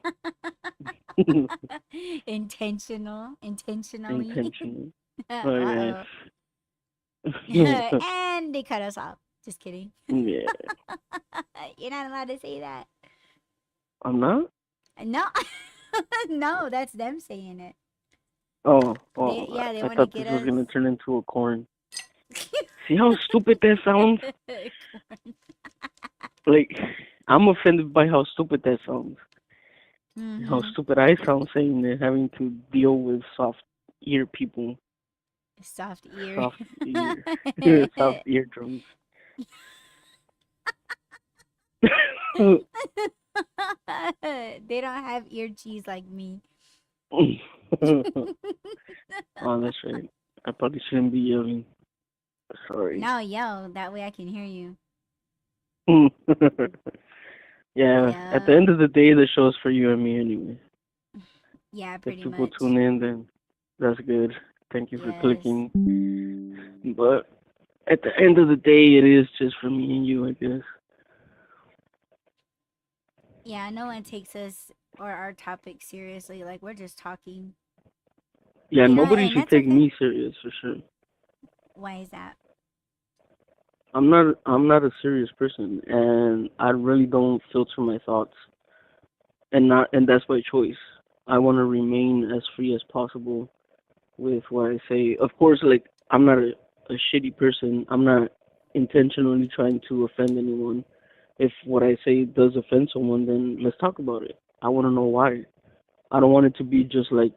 Intentional. Intentionally. Intentional. Oh yes. Uh-oh. And they cut us off. Just kidding. Yeah. You're not allowed to say that. I'm not. No. No, that's them saying it. Oh, They oh. yeah, they I want to thought get this was us. gonna turn into a corn. See how stupid that sounds? Like, I'm offended by how stupid that sounds. How Mm-hmm. stupid I sound saying that having to deal with soft ear people, Soft ear. soft ear, soft eardrums. They don't have ear cheese like me. Oh, that's right. I probably shouldn't be yelling. Sorry. No, yo, that way I can hear you. Yeah, at the Yeah. end of the day, the show's for you and me anyway. Yeah, If pretty people much. tune in, then that's good. Thank you for Yes. clicking. But at the end of the day, it is just for me and you, I guess. Yeah, no one takes us or our topic seriously. Like we're just talking. Yeah, nobody And should that's take okay. me serious for sure. Why is that? I'm not a serious person, and I really don't filter my thoughts, and that's by choice. I want to remain as free as possible with what I say. Of course, like I'm not a shitty person. I'm not intentionally trying to offend anyone. If what I say does offend someone, then let's talk about it. I want to know why. I don't want it to be just like,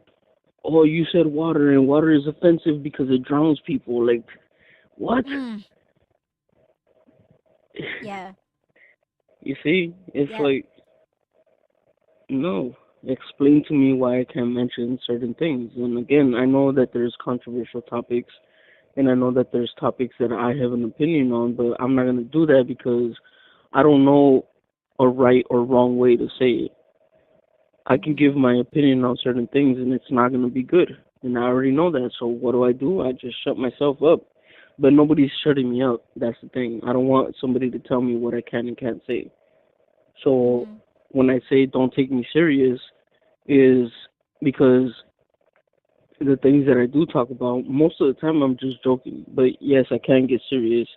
oh, you said water and water is offensive because it drowns people. Like, what? Mm, yeah. You see, it's Yep. like, no. Explain to me why I can't mention certain things. And again, I know that there's controversial topics, and I know that there's topics that I have an opinion on, but I'm not going to do that because I don't know a right or wrong way to say it. I can Mm-hmm. give my opinion on certain things, and it's not going to be good. And I already know that. So what do? I just shut myself up. But nobody's shutting me up. That's the thing. I don't want somebody to tell me what I can and can't say. So Mm-hmm. when I say don't take me serious, is because the things that I do talk about, most of the time I'm just joking. But yes, I can get serious.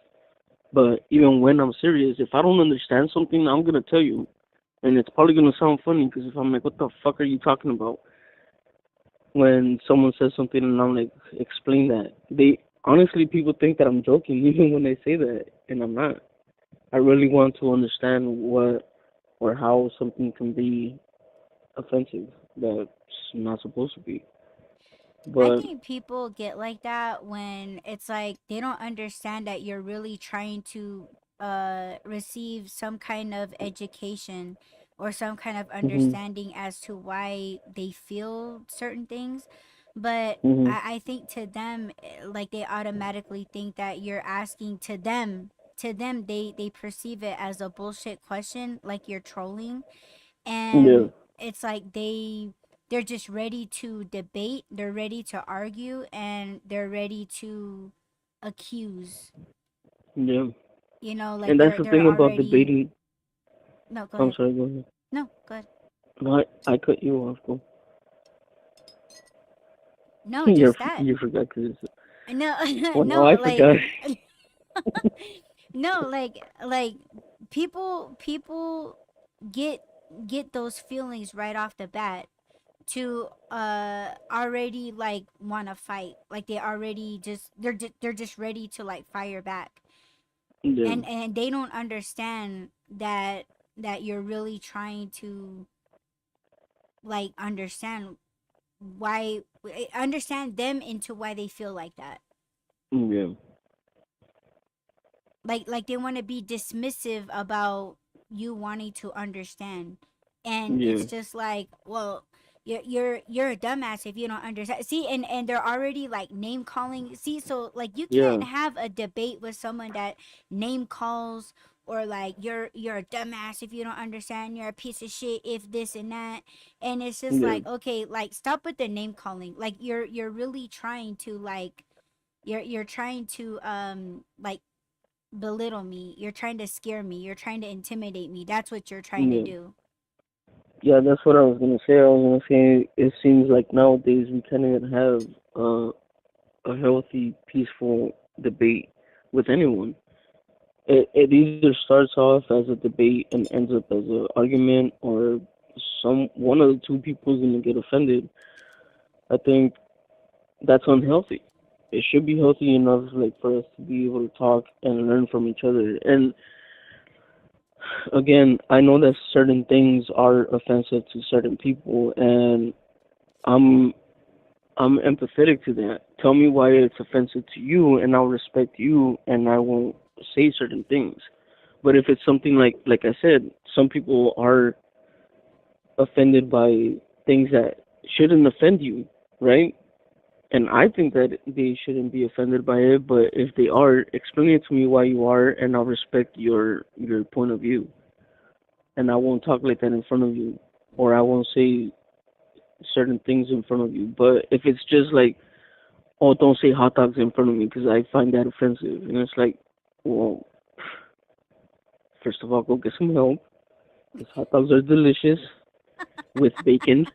But even when I'm serious, if I don't understand something, I'm gonna tell you, and it's probably gonna sound funny because if I'm like, "What the fuck are you talking about?" When someone says something and I'm like, "Explain that." They honestly, people think that I'm joking even when they say that, and I'm not. I really want to understand what or how something can be offensive that's not supposed to be. I But think people get like that when it's like they don't understand that you're really trying to receive some kind of education or some kind of mhm, understanding as to why they feel certain things. But Mhm. I think to them, like they automatically think that you're asking to them. To them, they perceive it as a bullshit question, like you're trolling, Yeah. and it's like they're just ready to debate, they're ready to argue, and they're ready to accuse. Yeah. You know, like And that's the they're thing about already. debating. No, go I'm ahead. sorry. Go ahead. No, go ahead. No, I cut you off. Go. No, just that. You forgot because No, well, now no, I like forgot. no, like people get get those feelings right off the bat to already like want to fight, like they already just they're just ready to like fire back, Yeah. and they don't understand that you're really trying to like understand why, understand them into why they feel like that. Yeah. Like they want to be dismissive about you wanting to understand, and Yeah. it's just like, well, you're a dumbass if you don't understand. See, and they're already like name calling. See, so like you can't Yeah. have a debate with someone that name calls, or like you're a dumbass if you don't understand, you're a piece of shit if this and that. And it's just Yeah. like, okay, like stop with the name calling. Like you're really trying to like you're trying to like belittle me. You're trying to scare me. You're trying to intimidate me. That's what you're trying to Yeah. do. Yeah. That's what I was gonna say. I was gonna say it seems like nowadays we can't even have a healthy, peaceful debate with anyone. It either starts off as a debate and ends up as an argument, or one of the two people is gonna get offended. I think that's unhealthy. It should be healthy enough like for us to be able to talk and learn from each other. And again, I know that certain things are offensive to certain people, and I'm I'm empathetic to that. Tell me why it's offensive to you, and I'll respect you, and I won't say certain things. But if it's something like I said, some people are offended by things that shouldn't offend you, right? And I think that they shouldn't be offended by it. But if they are, explain it to me why you are, and I'll respect your point of view, and I won't talk like that in front of you, or I won't say certain things in front of you. But if it's just like, oh, don't say hot dogs in front of me because I find that offensive, and it's like, well, first of all, go get some help because hot dogs are delicious with bacon.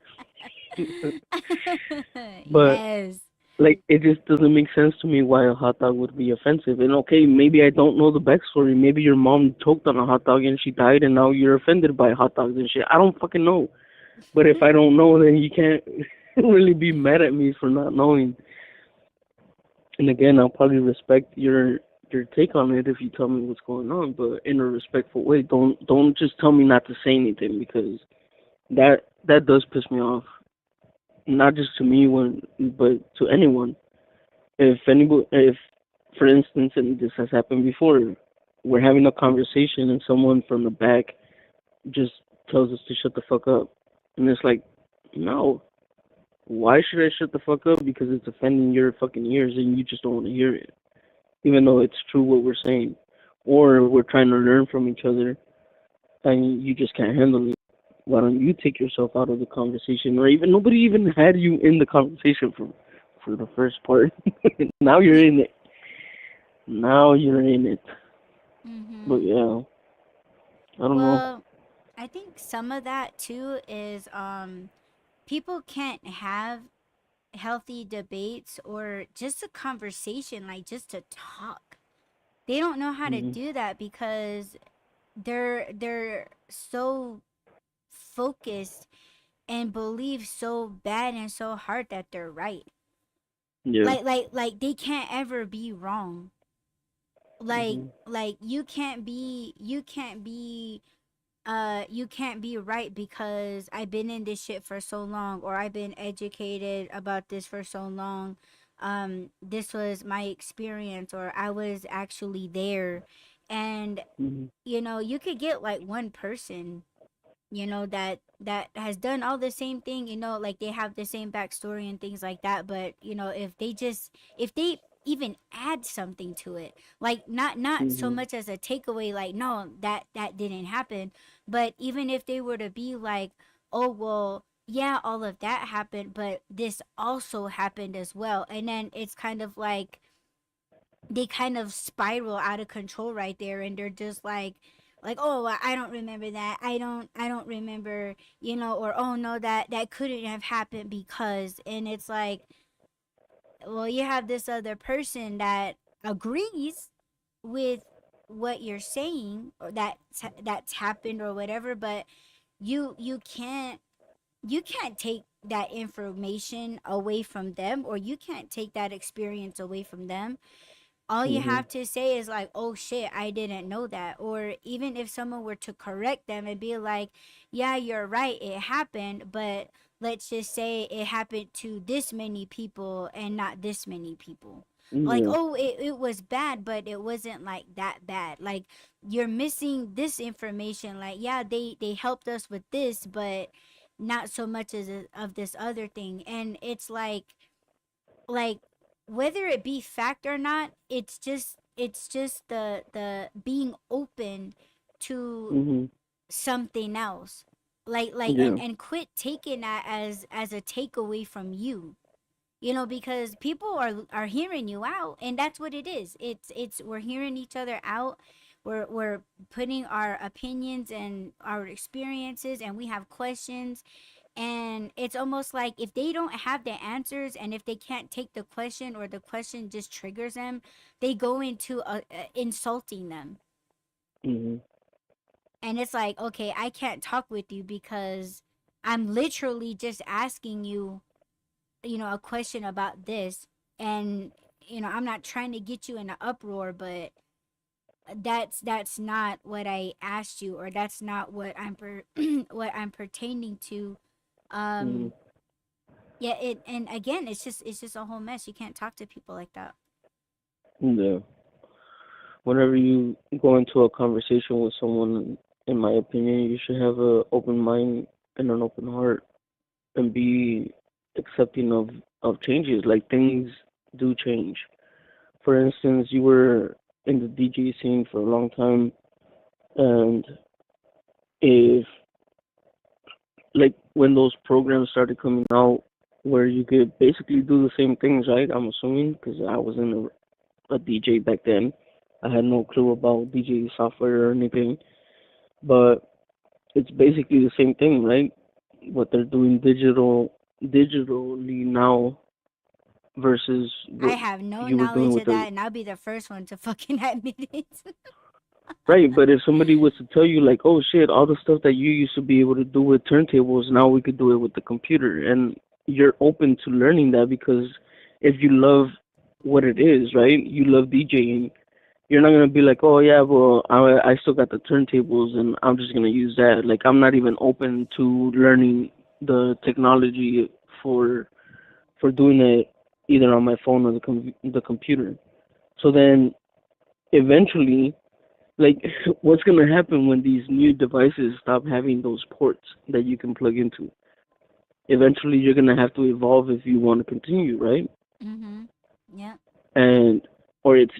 But Yes. like, it just doesn't make sense to me why a hot dog would be offensive. And okay, maybe I don't know the backstory. Maybe your mom choked on a hot dog and she died, and now you're offended by hot dogs and shit. I don't fucking know. But if I don't know, then you can't really be mad at me for not knowing. And again, I'll probably respect your take on it if you tell me what's going on, but in a respectful way. Don't just tell me not to say anything because that does piss me off. Not just to me, but to anyone. If for instance, and this has happened before, we're having a conversation and someone from the back just tells us to shut the fuck up, and it's like, no, why should I shut the fuck up? Because it's offending your fucking ears and you just don't want to hear it, even though it's true what we're saying, or we're trying to learn from each other and you just can't handle it. Why don't you take yourself out of the conversation, or even nobody even had you in the conversation for the first part. Now you're in it. Now you're in it. But Mhm. yeah, I don't know. Well, I think some of that too is people can't have healthy debates or just a conversation, like just to talk. They don't know how to Hmm. do that because they're so focused and believe so bad and so hard that they're right. Yeah. Like they can't ever be wrong. Hmm. Like you can't be right because I've been in this shit for so long, or I've been educated about this for so long. This was my experience, or I was actually there. And Hmm. you know, you could get like one person that has done all the same thing, like they have the same backstory and things like that. But if they even add something to it, like not so Mhm. much as a takeaway, like no, that didn't happen, but even if they were to be like, oh well, yeah, all of that happened, but this also happened as well, and then it's kind of like they kind of spiral out of control right there, and they're just like, oh, I don't remember that, I don't remember, or oh no, that couldn't have happened because, and it's like, well, you have this other person that agrees with what you're saying, or that's happened or whatever, but you can't take that information away from them, or you can't take that experience away from them. All you Mhm. have to say is like, oh shit, I didn't know that. Or even if someone were to correct them and be like, yeah, you're right, it happened, but let's just say it happened to this many people and not this many people. Like, Yeah. oh, it was bad, but it wasn't like that bad. Like, you're missing this information. Like, yeah, they helped us with this, but not so much as of this other thing. And it's like whether it be fact or not, it's just the being open to Mhm. something else, like Yeah. and quit taking that as a takeaway from you, because people are hearing you out, and that's what it is. It's we're hearing each other out. We're putting our opinions and our experiences, and we have questions, and it's almost like if they don't have the answers, and if they can't take the question, or the question just triggers them, they go into insulting them. Mhm. And it's like, okay, I can't talk with you because I'm literally just asking you, a question about this, and I'm not trying to get you in an uproar, but that's not what I asked you, or that's not what what I'm pertaining to. Mhm. um Yeah, and again, it's just a whole mess. You can't talk to people like that. Yeah. Whenever you go into a conversation with someone, in my opinion, you should have an open mind and an open heart, and be accepting of changes. Like, things do change. For instance, you were in the DJ scene for a long time, and if, like, when those programs started coming out where you could basically do the same things, right? I'm assuming, because I wasn't a DJ back then. I had no clue about DJ software or anything, but it's basically the same thing, right? What they're doing digitally now versus I what have no you were doing knowledge with of the that, and I'll be the first one to fucking admit it. right. But if somebody was to tell you, like, oh shit, all the stuff that you used to be able to do with turntables, now we could do it with the computer, and you're open to learning that because if you love what it is, right? You love DJing. You're not gonna be like, oh yeah, well I still got the turntables and I'm just gonna use that. Like, I'm not even open to learning the technology for doing it either on my phone or the computer. So then eventually, like, what's gonna happen when these new devices stop having those ports that you can plug into? Eventually, you're gonna have to evolve if you want to continue, right? Mm-hmm. Yeah. And or it's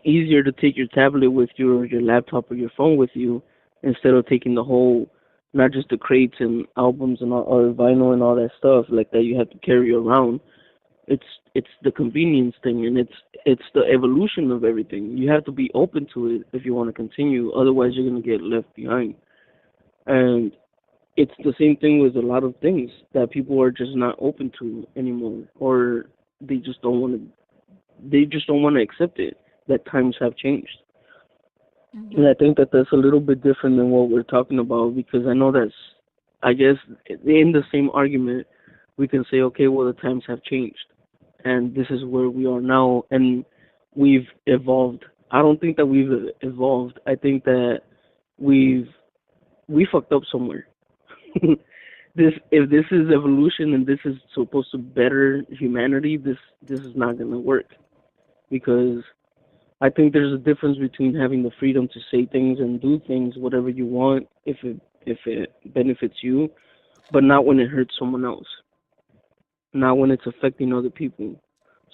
easier to take your tablet with you, or your laptop or your phone with you, instead of taking the whole, not just the crates and albums and all, or vinyl and all that stuff like that you have to carry around. it's it's the convenience thing, and it's the evolution of everything. You have to be open to it if you want to continue, otherwise you're going to get left behind. And it's the same thing with a lot of things that people are just not open to anymore, or they just don't want to accept it, that times have changed. And Mm-hmm. I think that that's a little bit different than what we're talking about, because I know that's, I guess, in the same argument, we can say, okay, well, the times have changed, and this is where we are now, and we've evolved. I don't think that we've evolved. I think that we've we fucked up somewhere. This if this is evolution and this is supposed to better humanity, this is not gonna work, because I think there's a difference between having the freedom to say things and do things whatever you want, if if it benefits you, but not when it hurts someone else, not when it's affecting other people.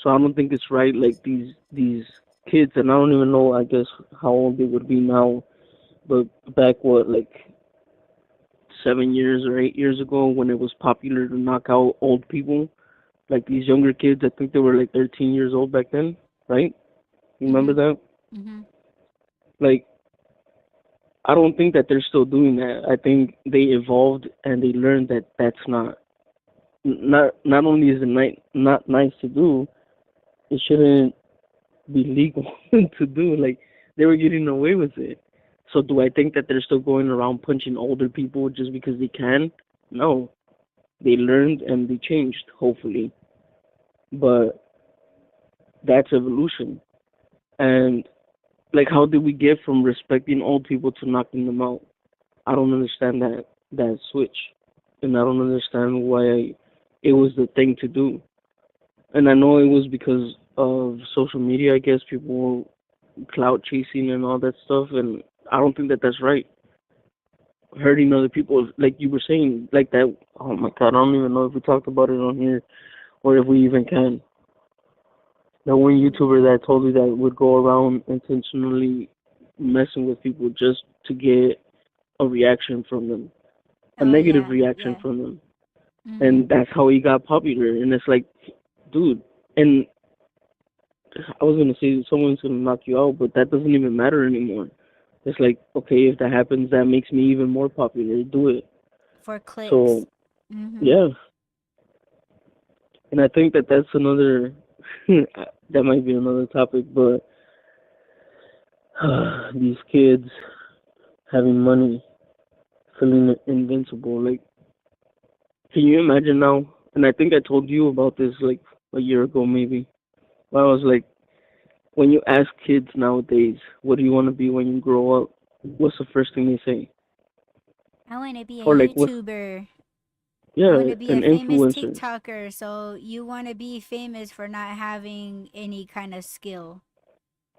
So I don't think it's right. Like these kids, and I don't even know. I guess how old they would be now, but back what, like 7 years or 8 years ago, when it was popular to knock out old people, like these younger kids. I think they were like 13 years old back then, right? You remember Mhm. that? Mhm. Like I don't think that they're still doing that. I think they evolved and they learned that that's not only is it not nice to do, it shouldn't be legal to do. Like they were getting away with it. So do I think that they're still going around punching older people just because they can? No. They learned and they changed, hopefully. But that's evolution. And like how did we get from respecting old people to knocking them out? I don't understand that switch. And I don't understand why it was the thing to do. And I know it was because of social media, I guess people clout chasing and all that stuff, and I don't think that that's right. Hurting other people, like you were saying, like that. Oh my god, I don't even know if we talked about it on here or if we even can. That one YouTuber that told me that would go around intentionally messing with people just to get a reaction from them, a Oh negative yeah. reaction Yeah. from them, Mhm. and that's how he got popular. And it's like, dude, and I was gonna say someone's gonna knock you out, but that doesn't even matter anymore. It's like, okay, if that happens, that makes me even more popular. Do it. For clicks. So Mhm. yeah, and I think that that's another. That might be another topic, but these kids having money, feeling invincible. Like, can you imagine now? And I think I told you about this like a year ago, maybe. Where I was like, when you ask kids nowadays, what do you want to be when you grow up? What's the first thing they say? I want to be a Or like, what? YouTuber. I want Yeah, to be a an famous influencer. TikToker. So you want to be famous for not having any kind of skill.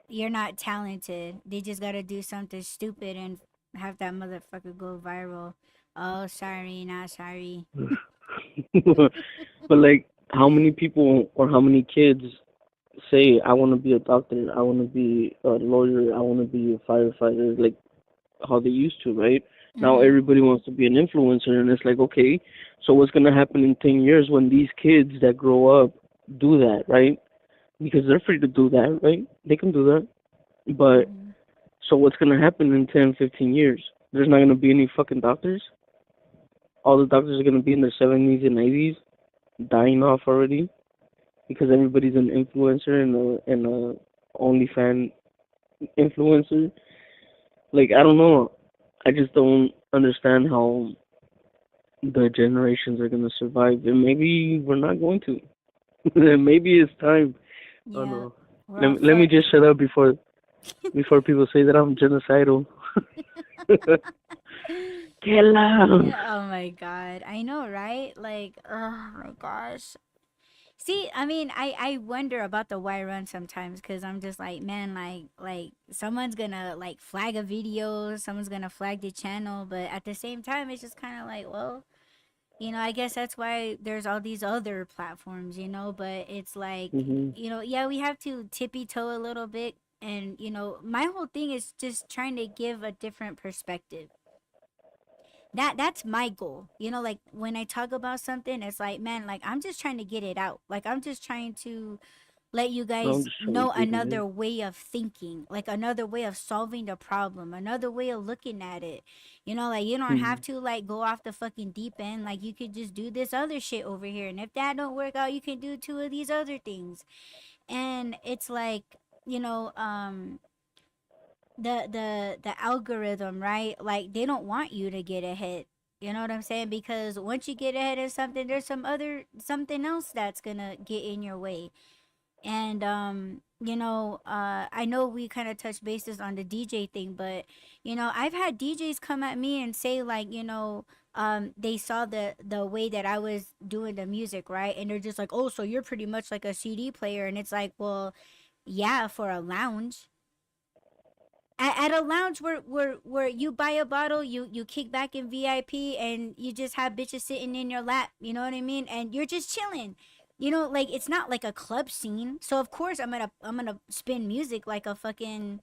You're not talented. They just got to do something stupid and have that motherfucker go viral. Oh, sorry, not sorry. But like, how many people or how many kids say, "I want to be a doctor. I want to be a lawyer. I want to be a firefighter." Like how they used to, right? Now Mhm. everybody wants to be an influencer, and it's like, okay, so what's gonna happen in 10 years when these kids that grow up do that, right? Because they're free to do that, right? They can do that. But Mhm. so what's gonna happen in 10, 15 years? There's not gonna be any fucking doctors. All the doctors are gonna be in their 70s and 80s, dying off already because everybody's an influencer and a OnlyFan influencer. Like I don't know. I just don't understand how the generations are gonna survive, and maybe we're not going to. Maybe it's time. Oh Yeah. no. We're Let all me, let me fucked. just shut up before people say that I'm genocidal. Get loud. Yeah, oh my god. I know, right? Like, oh my gosh. See, I mean, I wonder about the why run sometimes because I'm just like, man, like someone's gonna like flag a video, someone's gonna flag the channel, but at the same time, it's just kind of like, well, I guess that's why there's all these other platforms, but it's like, Mhm. yeah, we have to tippy toe a little bit, and my whole thing is just trying to give a different perspective. That's my goal. Like when I talk about something, it's like, man, like I'm just trying to get it out. Like I'm just trying to let you I'm guys just trying to know get it. another way of thinking, like another way of solving the problem, another way of looking at it. Like you don't have Mhm. to like go off the fucking deep end. Like you could just do this other shit over here. And if that don't work out, you can do two of these other things. And it's like, you know, um the algorithm, right? Like they don't want you to get ahead. You know what I'm saying? Because once you get ahead of something, there's something else that's gonna get in your way. And I know we kind of touched bases on the DJ thing, but I've had DJs come at me and say like, they saw the way that I was doing the music, right? And they're just like, "Oh, so you're pretty much like a CD player." And it's like, "Well, yeah, for a lounge." at a lounge where you buy a bottle, you kick back in VIP, and you just have bitches sitting in your lap, you know what I mean? And you're just chilling. You know, like it's not like a club scene. So of course I'm gonna spin music like a fucking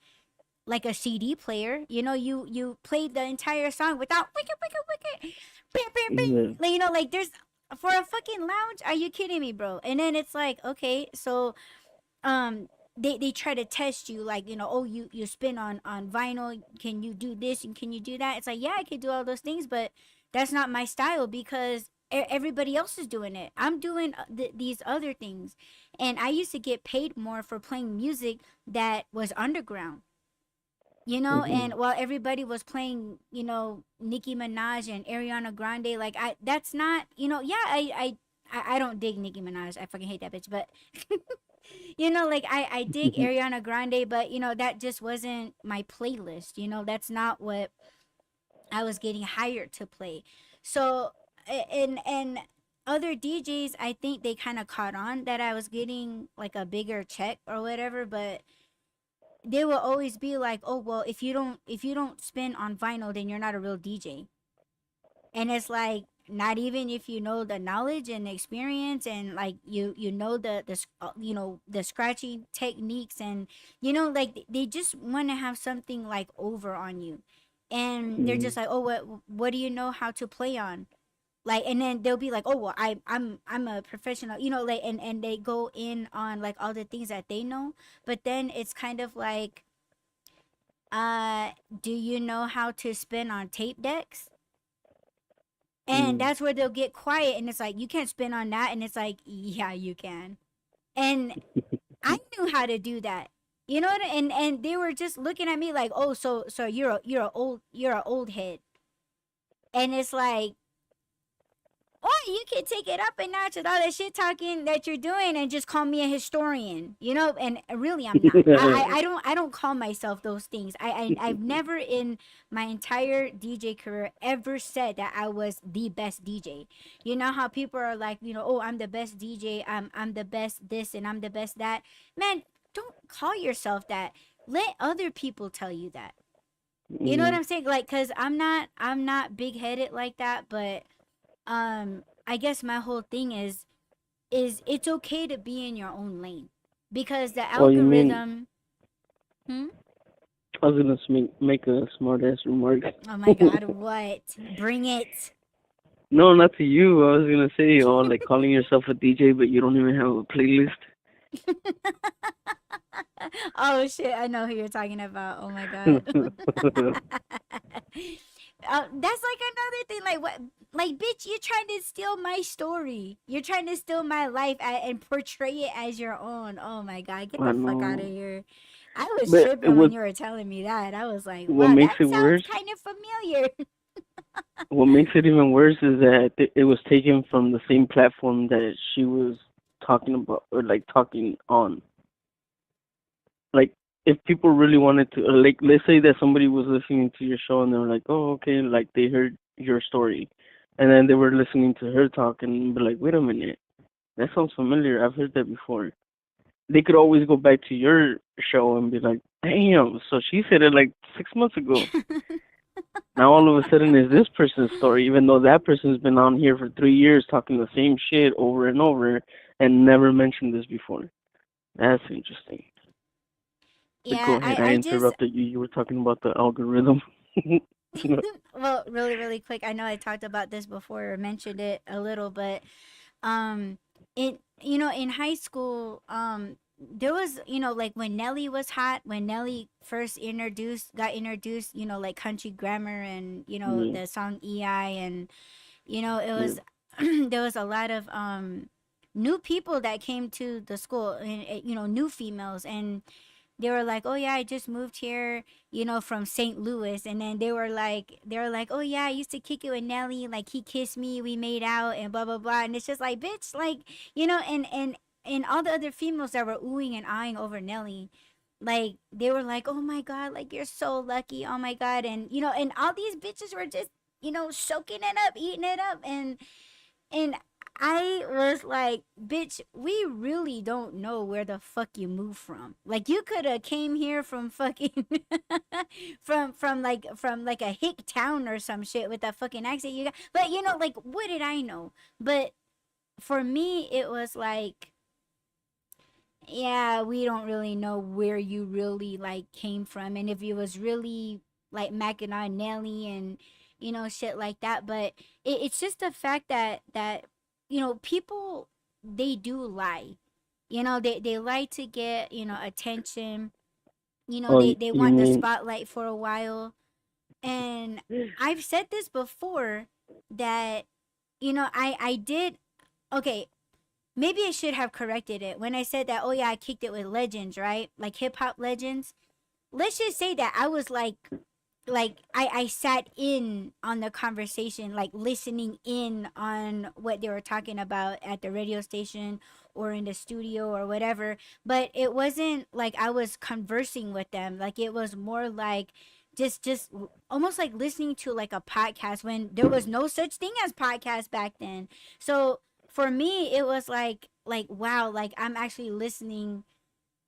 like a CD player. You know, you played the entire song without wicked wicked wicked bing, bing, bing. Yeah. Like, you know, like there's for a fucking lounge, are you kidding me, bro? And then it's like, okay, so they try to test you, like, you know, oh, you spin on vinyl, can you do this and can you do that? It's like, yeah, I could do all those things, but that's not my style because everybody else is doing it. I'm doing these other things, and I used to get paid more for playing music that was underground, you know. Mhm. And while everybody was playing, you know, Nicki Minaj and Ariana Grande, like, I that's not, you know, yeah, I don't dig Nicki Minaj, I fucking hate that bitch, but you know, like I dig Ariana Grande, but you know, that just wasn't my playlist, you know, that's not what I was getting hired to play. So and other DJs, I think they kind of caught on that I was getting like a bigger check or whatever, but they will always be like, "Oh, well, if you don't spin on vinyl, then you're not a real DJ." And it's like, not even if you know the knowledge and experience, and like you know you know, the scratching techniques, and you know, like they just want to have something like over on you, and they're Mhm. just like, "Oh, what do you know how to play on?" Like, and then they'll be like, "Oh, well, I'm a professional," you know, like, and they go in on like all the things that they know, but then it's kind of like, uh do you know how to spin on tape decks? And Mhm. that's where they'll get quiet, and it's like, you can't spin on that, and it's like, yeah, you can. And I knew how to do that, you know what and they were just looking at me like, oh, so you're a old head. And it's like, or you can take it up a notch with all that shit talking that you're doing and just call me a historian, you know. And really, I'm not. I don't call myself those things. I've never in my entire DJ career ever said that I was the best DJ. You know how people are like, you know, oh, I'm the best DJ. I'm the best this and I'm the best that. Man, don't call yourself that. Let other people tell you that. You know what Mhm. I'm saying? Like, cause I'm not big headed like that, but I guess my whole thing is it's okay to be in your own lane, because the Oh, you mean algorithm. Hmm? I was gonna make a smart ass remark. Oh my god, what? Bring it. No, not to you. I was gonna say, oh, like calling yourself a DJ, but you don't even have a playlist. Oh shit, I know who you're talking about. Oh my god. That's like another thing. Like, what? Like, bitch, you're trying to steal my story. You're trying to steal my life and portray it as your own. Oh my god, get I the fuck out of know, here. I was but tripping when you were telling me that. I was like, what wow, makes that it sounds worse, kind of familiar. what makes it even worse is that it was taken from the same platform that she was talking about, or like talking on. Like, if people really wanted to, like, let's say that somebody was listening to your show and they were like, oh, okay, like they heard your story, and then they were listening to her talk and be like, wait a minute, that sounds familiar. I've heard that before. They could always go back to your show and be like, damn, so she said it like 6 months ago. Now all of a sudden is this person's story, even though that person's been on here for 3 years talking the same shit over and over and never mentioned this before. That's interesting. But Yeah, go ahead, I I just interrupted you. You were talking about the algorithm. well, really, really quick. I know I talked about this before or mentioned it a little, but um it, you know, in high school, there was, you know, like when Nelly was hot, when Nelly first got introduced, you know, like Country Grammar, and you know, Yeah, the song EI, and you know, it yeah, was there was a lot of new people that came to the school, and you know, new females, and they were like, "Oh yeah, I just moved here, you know, from St. Louis." And then they were like, "Oh yeah, I used to kick it with Nelly. Like, he kissed me, we made out, and blah blah blah." And it's just like, bitch, like, you know, and all the other females that were oohing and eyeing over Nelly, like they were like, "Oh my god, like you're so lucky. Oh my god." And you know, and all these bitches were just, you know, soaking it up, eating it up, and I was like, bitch, we really don't know where the fuck you moved from. Like you could have came here from fucking from like a hick town or some shit with that fucking accent you got. But you know, like what did I know? But for me it was like, yeah, we don't really know where you really like came from and if you was really like Mackinac Nelly and shit like that. But it's just the fact that people, they do lie. They lie to get attention. Oh, They you want the mean spotlight for a while. And I've said this before that I did. Okay, maybe I should have corrected it when I said that. Oh yeah, I kicked it with legends, right? Like hip hop legends. Let's just say that I was like I sat in on the conversation, like listening in on what they were talking about at the radio station or in the studio or whatever. But it wasn't like I was conversing with them. Like it was more like just almost like listening to like a podcast when there was no such thing as podcast back then. So for me it was like wow, like I'm actually listening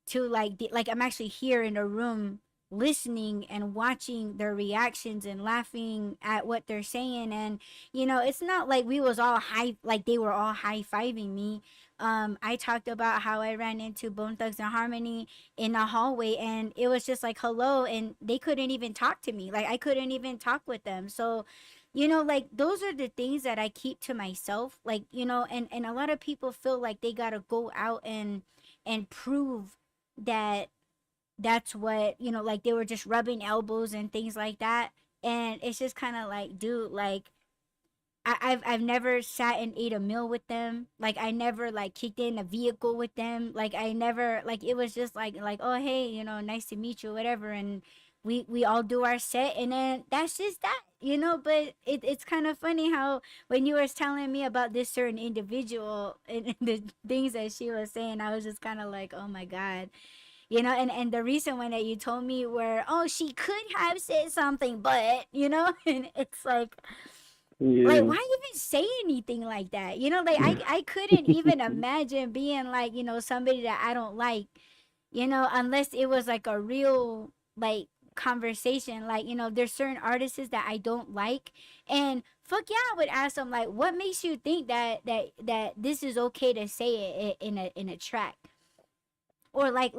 to like I'm actually here in a room listening and watching their reactions and laughing at what they're saying. And it's not like we was all high, like they were all high-fiving me. I talked about how I ran into Bone Thugs and Harmony in the hallway and it was just like hello, and they couldn't even talk to me, like I couldn't even talk with them. So like those are the things that I keep to myself, like and a lot of people feel like they gotta go out and prove that that's what like they were just rubbing elbows and things like that. And it's just kind of like, dude, like I've never sat and ate a meal with them. Like I never like kicked in a vehicle with them. Like I never, like it was just like oh hey, nice to meet you, whatever. And we all do our set and then that's just that. But it's kind of funny how when you were telling me about this certain individual and the things that she was saying, I was just kind of like, oh my god. And the recent one that you told me where, oh, she could have said something, but and it's like yeah. why even say anything like that? Like I couldn't even imagine being like somebody that I don't like, unless it was like a real like conversation. Like there's certain artists that I don't like, and fuck yeah, I would ask them like, what makes you think that this is okay to say it in a track? Or like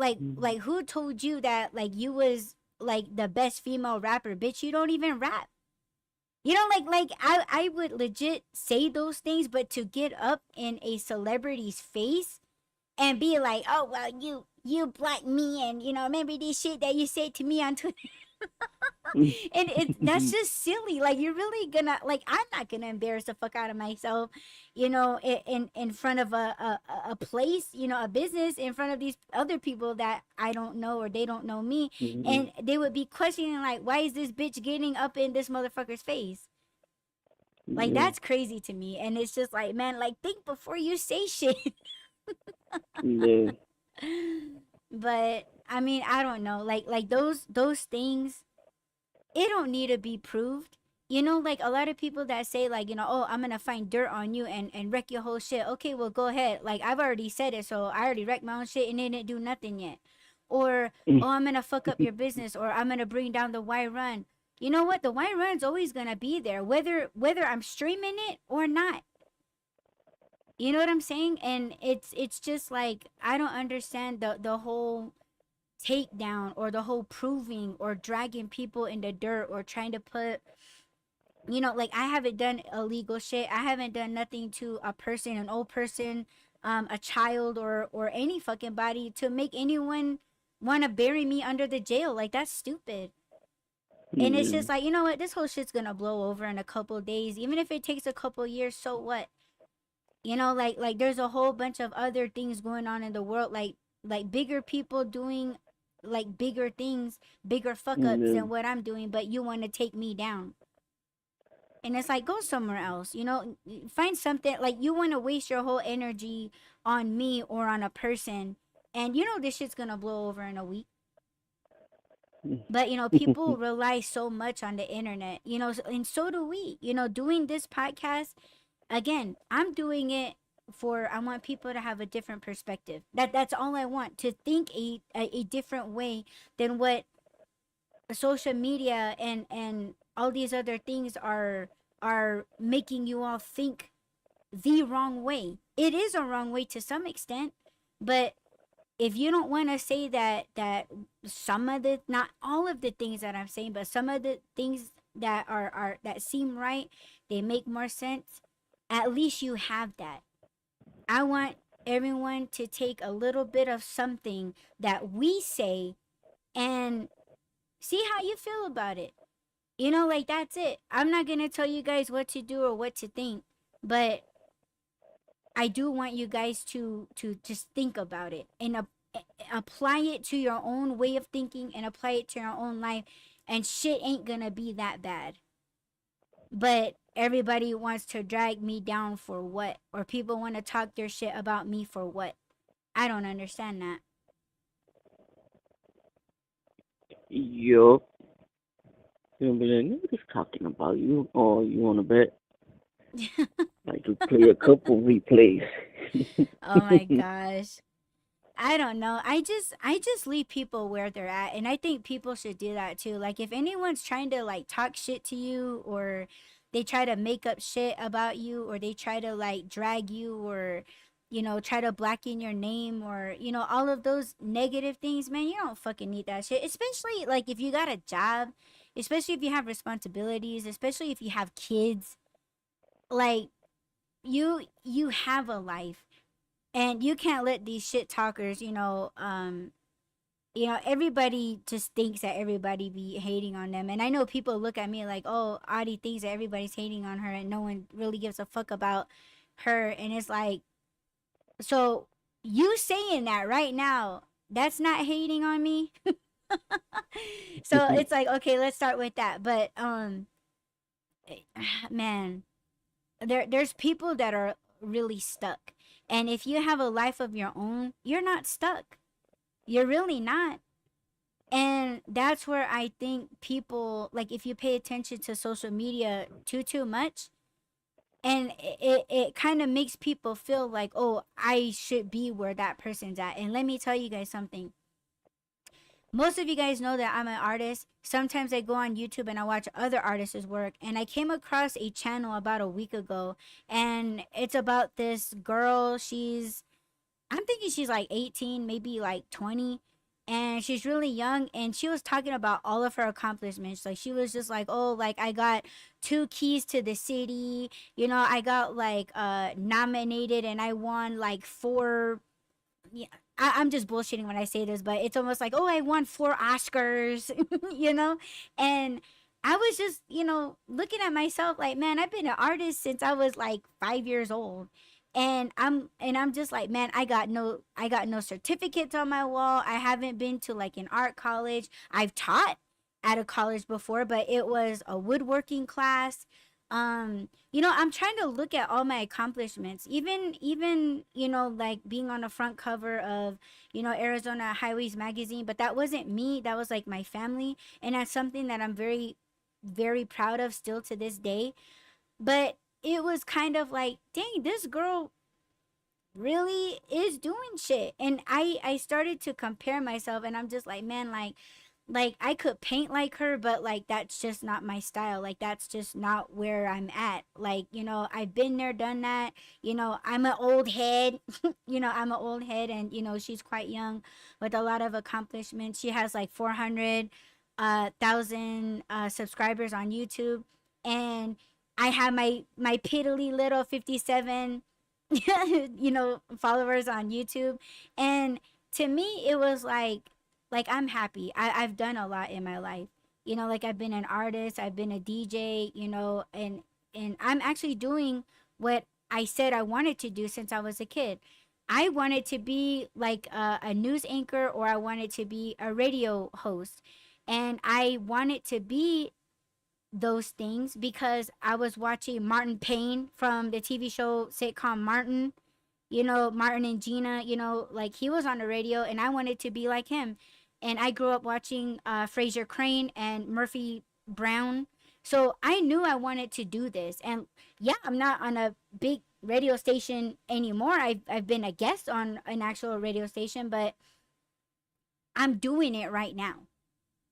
who told you that like you was like the best female rapper? Bitch, you don't even rap. Like I would legit say those things, but to get up in a celebrity's face and be like, oh well, you blocked me, and remember this shit that you said to me on Twitter. And it's that's just silly. Like you're really gonna, like, I'm not gonna embarrass the fuck out of myself, in front of a place, a business, in front of these other people that I don't know or they don't know me, Mhm. and they would be questioning like, why is this bitch getting up in this motherfucker's face? Like Yeah. that's crazy to me, and it's just like, man, like think before you say shit. Yeah. But I mean, I don't know, like those things, it don't need to be proved. Like a lot of people that say like, oh, I'm gonna find dirt on you and wreck your whole shit. Okay, well go ahead. Like I've already said it, so I already wrecked my own shit and they didn't do nothing yet. Or, oh, I'm gonna fuck up your business, or I'm gonna bring down the Y run. You know what? The Y run's always gonna be there, whether I'm streaming it or not. You know what I'm saying? And it's just like I don't understand the whole takedown or the whole proving or dragging people in the dirt or trying to put, like I haven't done illegal shit. I haven't done nothing to a person, an old person, a child, or any fucking body to make anyone want to bury me under the jail. Like that's stupid. And it's Yeah. just like, you know what, this whole shit's gonna blow over in a couple days, even if it takes a couple years. So what? Like there's a whole bunch of other things going on in the world, like bigger people doing like bigger things, bigger fuck ups Yeah. than what I'm doing, but you want to take me down. And it's like, go somewhere else, find something. Like you want to waste your whole energy on me or on a person, and this shit's gonna blow over in a week. But people rely so much on the internet, and so do we. Doing this podcast, again, I'm doing it I want people to have a different perspective. That's all I want, to think a different way than what social media and all these other things are making you all think the wrong way. It is a wrong way to some extent, but if you don't want to say that some of the, not all of the things that I'm saying, but some of the things that are that seem right, they make more sense, at least you have that. I want everyone to take a little bit of something that we say and see how you feel about it. Like, that's it. I'm not going to tell you guys what to do or what to think, but I do want you guys to just think about it and apply it to your own way of thinking and apply it to your own life, and shit ain't going to be that bad. But everybody wants to drag me down for what? Or people want to talk their shit about me for what? I don't understand that. Yup. You'll be like, nobody's talking about you. Oh, you want to bet? Like, you play a couple replays. Oh my gosh. I don't know. I just leave people where they're at, and I think people should do that too. Like, if anyone's trying to like talk shit to you, or they try to make up shit about you, or they try to like drag you, or try to blacken your name, or all of those negative things, man, you don't fucking need that shit. Especially like if you got a job, especially if you have responsibilities, especially if you have kids. Like, you have a life, and you can't let these shit talkers, everybody just thinks that everybody be hating on them. And I know people look at me like, oh, Audie thinks that everybody's hating on her and no one really gives a fuck about her. And it's like, so you saying that right now, that's not hating on me. So it's like, okay, let's start with that. But man, there's people that are really stuck. And if you have a life of your own, you're not stuck. You're really not. And that's where I think people, like, if you pay attention to social media too much, and it kind of makes people feel like, oh, I should be where that person's at. And let me tell you guys something. Most of you guys know that I'm an artist. Sometimes I go on YouTube and I watch other artists' work. And I came across a channel about a week ago. And it's about this girl. I'm thinking she's like 18, maybe like 20. And she's really young. And she was talking about all of her accomplishments. Like, she was just like, oh, like, I got 2 keys to the city. I got like nominated and I won like 4. Yeah, I'm just bullshitting when I say this, but it's almost like, oh, I won 4 Oscars, and I was just, looking at myself like, man, I've been an artist since I was like 5 years old. And I'm just like, man, I got no certificates on my wall. I haven't been to like an art college. I've taught at a college before, but it was a woodworking class. I'm trying to look at all my accomplishments, even like being on the front cover of Arizona Highways magazine. But that wasn't me, that was like my family, and that's something that I'm very, very proud of still to this day. But it was kind of like, dang, this girl really is doing shit. And I started to compare myself, and I'm just like, man, like I could paint like her, but like that's just not my style. Like, that's just not where I'm at. Like, I've been there, done that. I'm an old head. I'm an old head, and she's quite young with a lot of accomplishments. She has like 400,000 subscribers on YouTube, and I have my piddly little 57 followers on YouTube. And to me, it was like I'm happy. I've done a lot in my life. Like, I've been an artist, I've been a DJ, and I'm actually doing what I said I wanted to do since I was a kid. I wanted to be like a news anchor, or I wanted to be a radio host. And I wanted to be those things because I was watching Martin Payne from the TV show sitcom Martin. Martin and Gina, like, he was on the radio, and I wanted to be like him. And I grew up watching Fraser Crane and Murphy Brown. So I knew I wanted to do this. And yeah, I'm not on a big radio station anymore. I've been a guest on an actual radio station, but I'm doing it right now.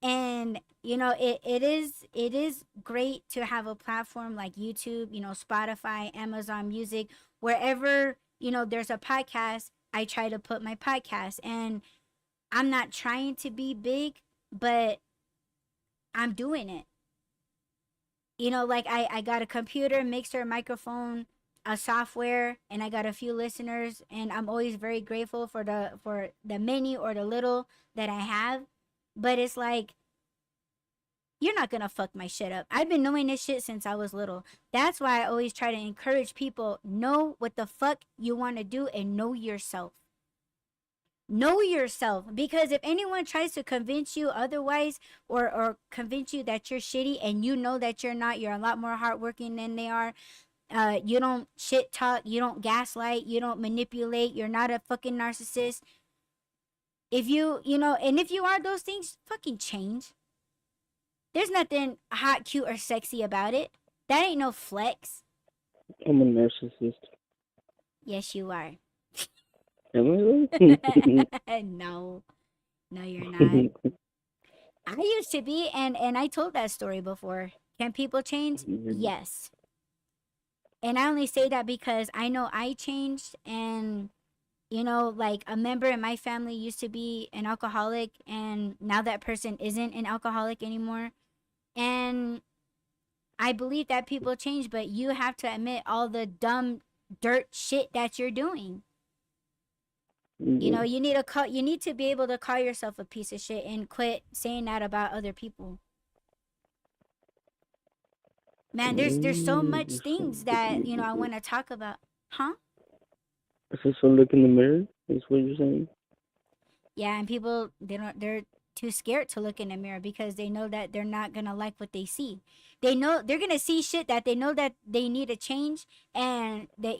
And it is great to have a platform like YouTube, Spotify, Amazon Music, wherever, there's a podcast, I try to put my podcast. And I'm not trying to be big, but I'm doing it. Like I got a computer, mixer, microphone, a software, and I got a few listeners, and I'm always very grateful for the many or the little that I have. But it's like, you're not gonna fuck my shit up. I've been knowing this shit since I was little. That's why I always try to encourage people, know what the fuck you want to do and know yourself. Know yourself, because if anyone tries to convince you otherwise, or convince you that you're shitty, and you know that you're not, you're a lot more hardworking than they are. You don't shit talk, you don't gaslight, you don't manipulate, you're not a fucking narcissist. If and if you are those things, fucking change. There's nothing hot, cute, or sexy about it. That ain't no flex. I'm a narcissist. Yes, you are. Am I No, you're not. I used to be, and I told that story before. Can people change? Yes. And I only say that because I know I changed, and like a member in my family used to be an alcoholic, and now that person isn't an alcoholic anymore. And I believe that people change, but you have to admit all the dumb dirt shit that you're doing. You need to be able to call yourself a piece of shit and quit saying that about other people. Man, there's so much things that, I want to talk about. Huh? So look in the mirror. Is what you're saying? Yeah, and people, they're too scared to look in the mirror because they know that they're not gonna like what they see. They know they're gonna see shit that they know that they need to change, and the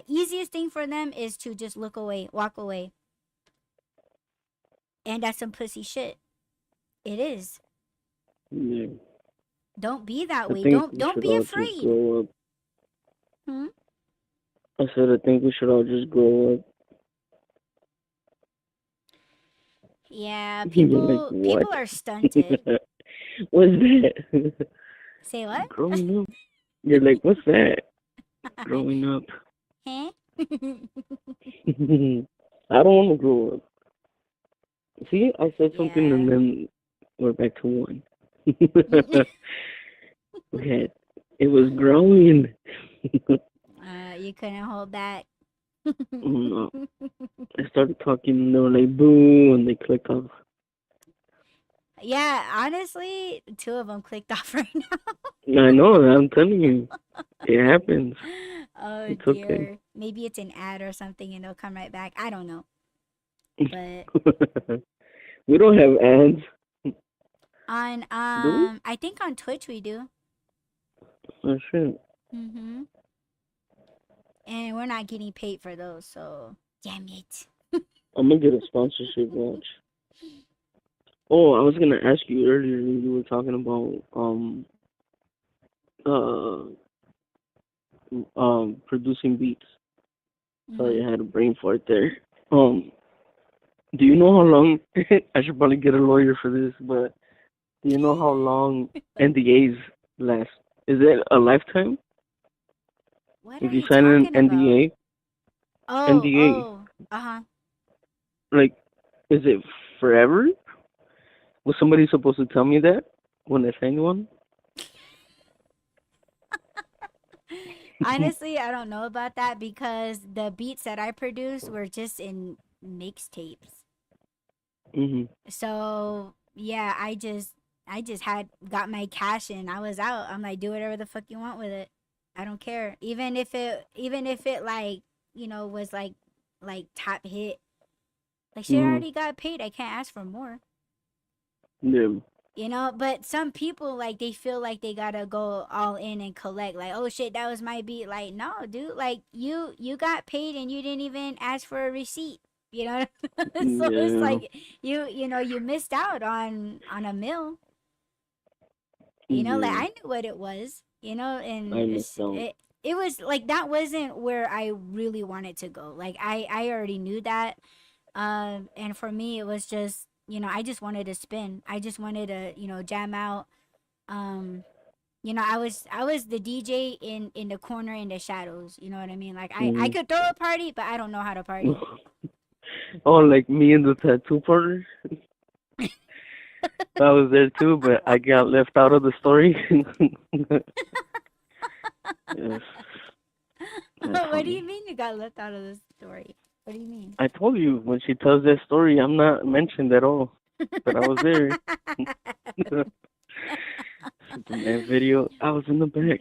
easiest thing for them is to just look away, walk away. And that's some pussy shit. It is. Yeah. Don't be that I way. think we Don't should be all just afraid. grow up. Hmm? I said I think we should all just grow up. Yeah, You're like, people what? are stunted. What's that? Say what? Growing up. You're like, what's that? Growing up. Huh? I don't want to grow up. See, I said something Yeah. and then we're back to one. Okay, it was growing. You couldn't hold back. No, I started talking and they were like, boo, and they clicked off. Yeah, honestly, two of them clicked off right I know, I'm telling you. It happens. now. Oh It's okay. dear. Maybe it's an ad or something and it'll come right back. I don't know. But We don't have ads, on do we? I think on Twitch we do. Oh, shit. Mhm. And we're not getting paid for those, so damn it. I'm gonna get a sponsorship watch. Oh, I was gonna ask you earlier. You were talking about uh producing beats. Sorry, Mhm. I had a brain fart there. Um, do you know how long? I should probably get a lawyer for this, but do you know how long NDAs last? Is it a lifetime? What If are you you sign an talking about? Oh, NDA, oh. Uh-huh. like, is it forever? Was somebody supposed to tell me that when I signed one? Honestly, I don't know about that because the beats that I produced were just in mixtapes. Mhm. So yeah, I just had got my cash and I was out. I'm like, do whatever the fuck you want with it. I don't care. Even if it like, was like top hit. Like shit, I Mhm. already got paid. I can't ask for more. Yeah. But some people, like, they feel like they gotta go all in and collect, like, oh shit, that was my beat. Like, no, dude, like, you got paid and you didn't even ask for a receipt, you know. So it's Yeah. like you missed out on a meal. Like, Yeah. I knew what it was, and I missed out. it was like that wasn't where I really wanted to go. Like I already knew that. And for me it was just, I just wanted to spin. I just wanted to, jam out. Um, I was the DJ in the corner in the shadows. You know what I mean? Like I Mm. could throw a party, but I don't know how to party. Oh, like me and the tattoo parlor. I was there too, but I got left out of the story. Yes, that's What do you funny. mean you got left out of the story? What do you mean? I told you when she tells that story, I'm not mentioned at all, but I was there. In that video, I was in the back.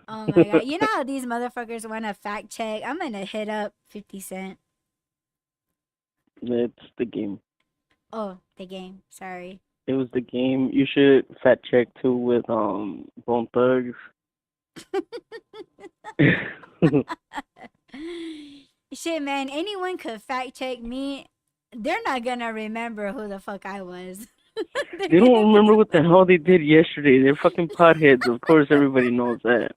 Oh my god. You know how these motherfuckers want to fact check? I'm going to hit up 50 Cent. That's the game. Oh, the game. Sorry. It was the game. You should fact check too with Bone Thugs. Shit, man. Anyone could fact check me. They're not going to remember who the fuck I was. They're They going to don't remember be what the hell they did yesterday. They're fucking potheads. Of course, everybody knows that.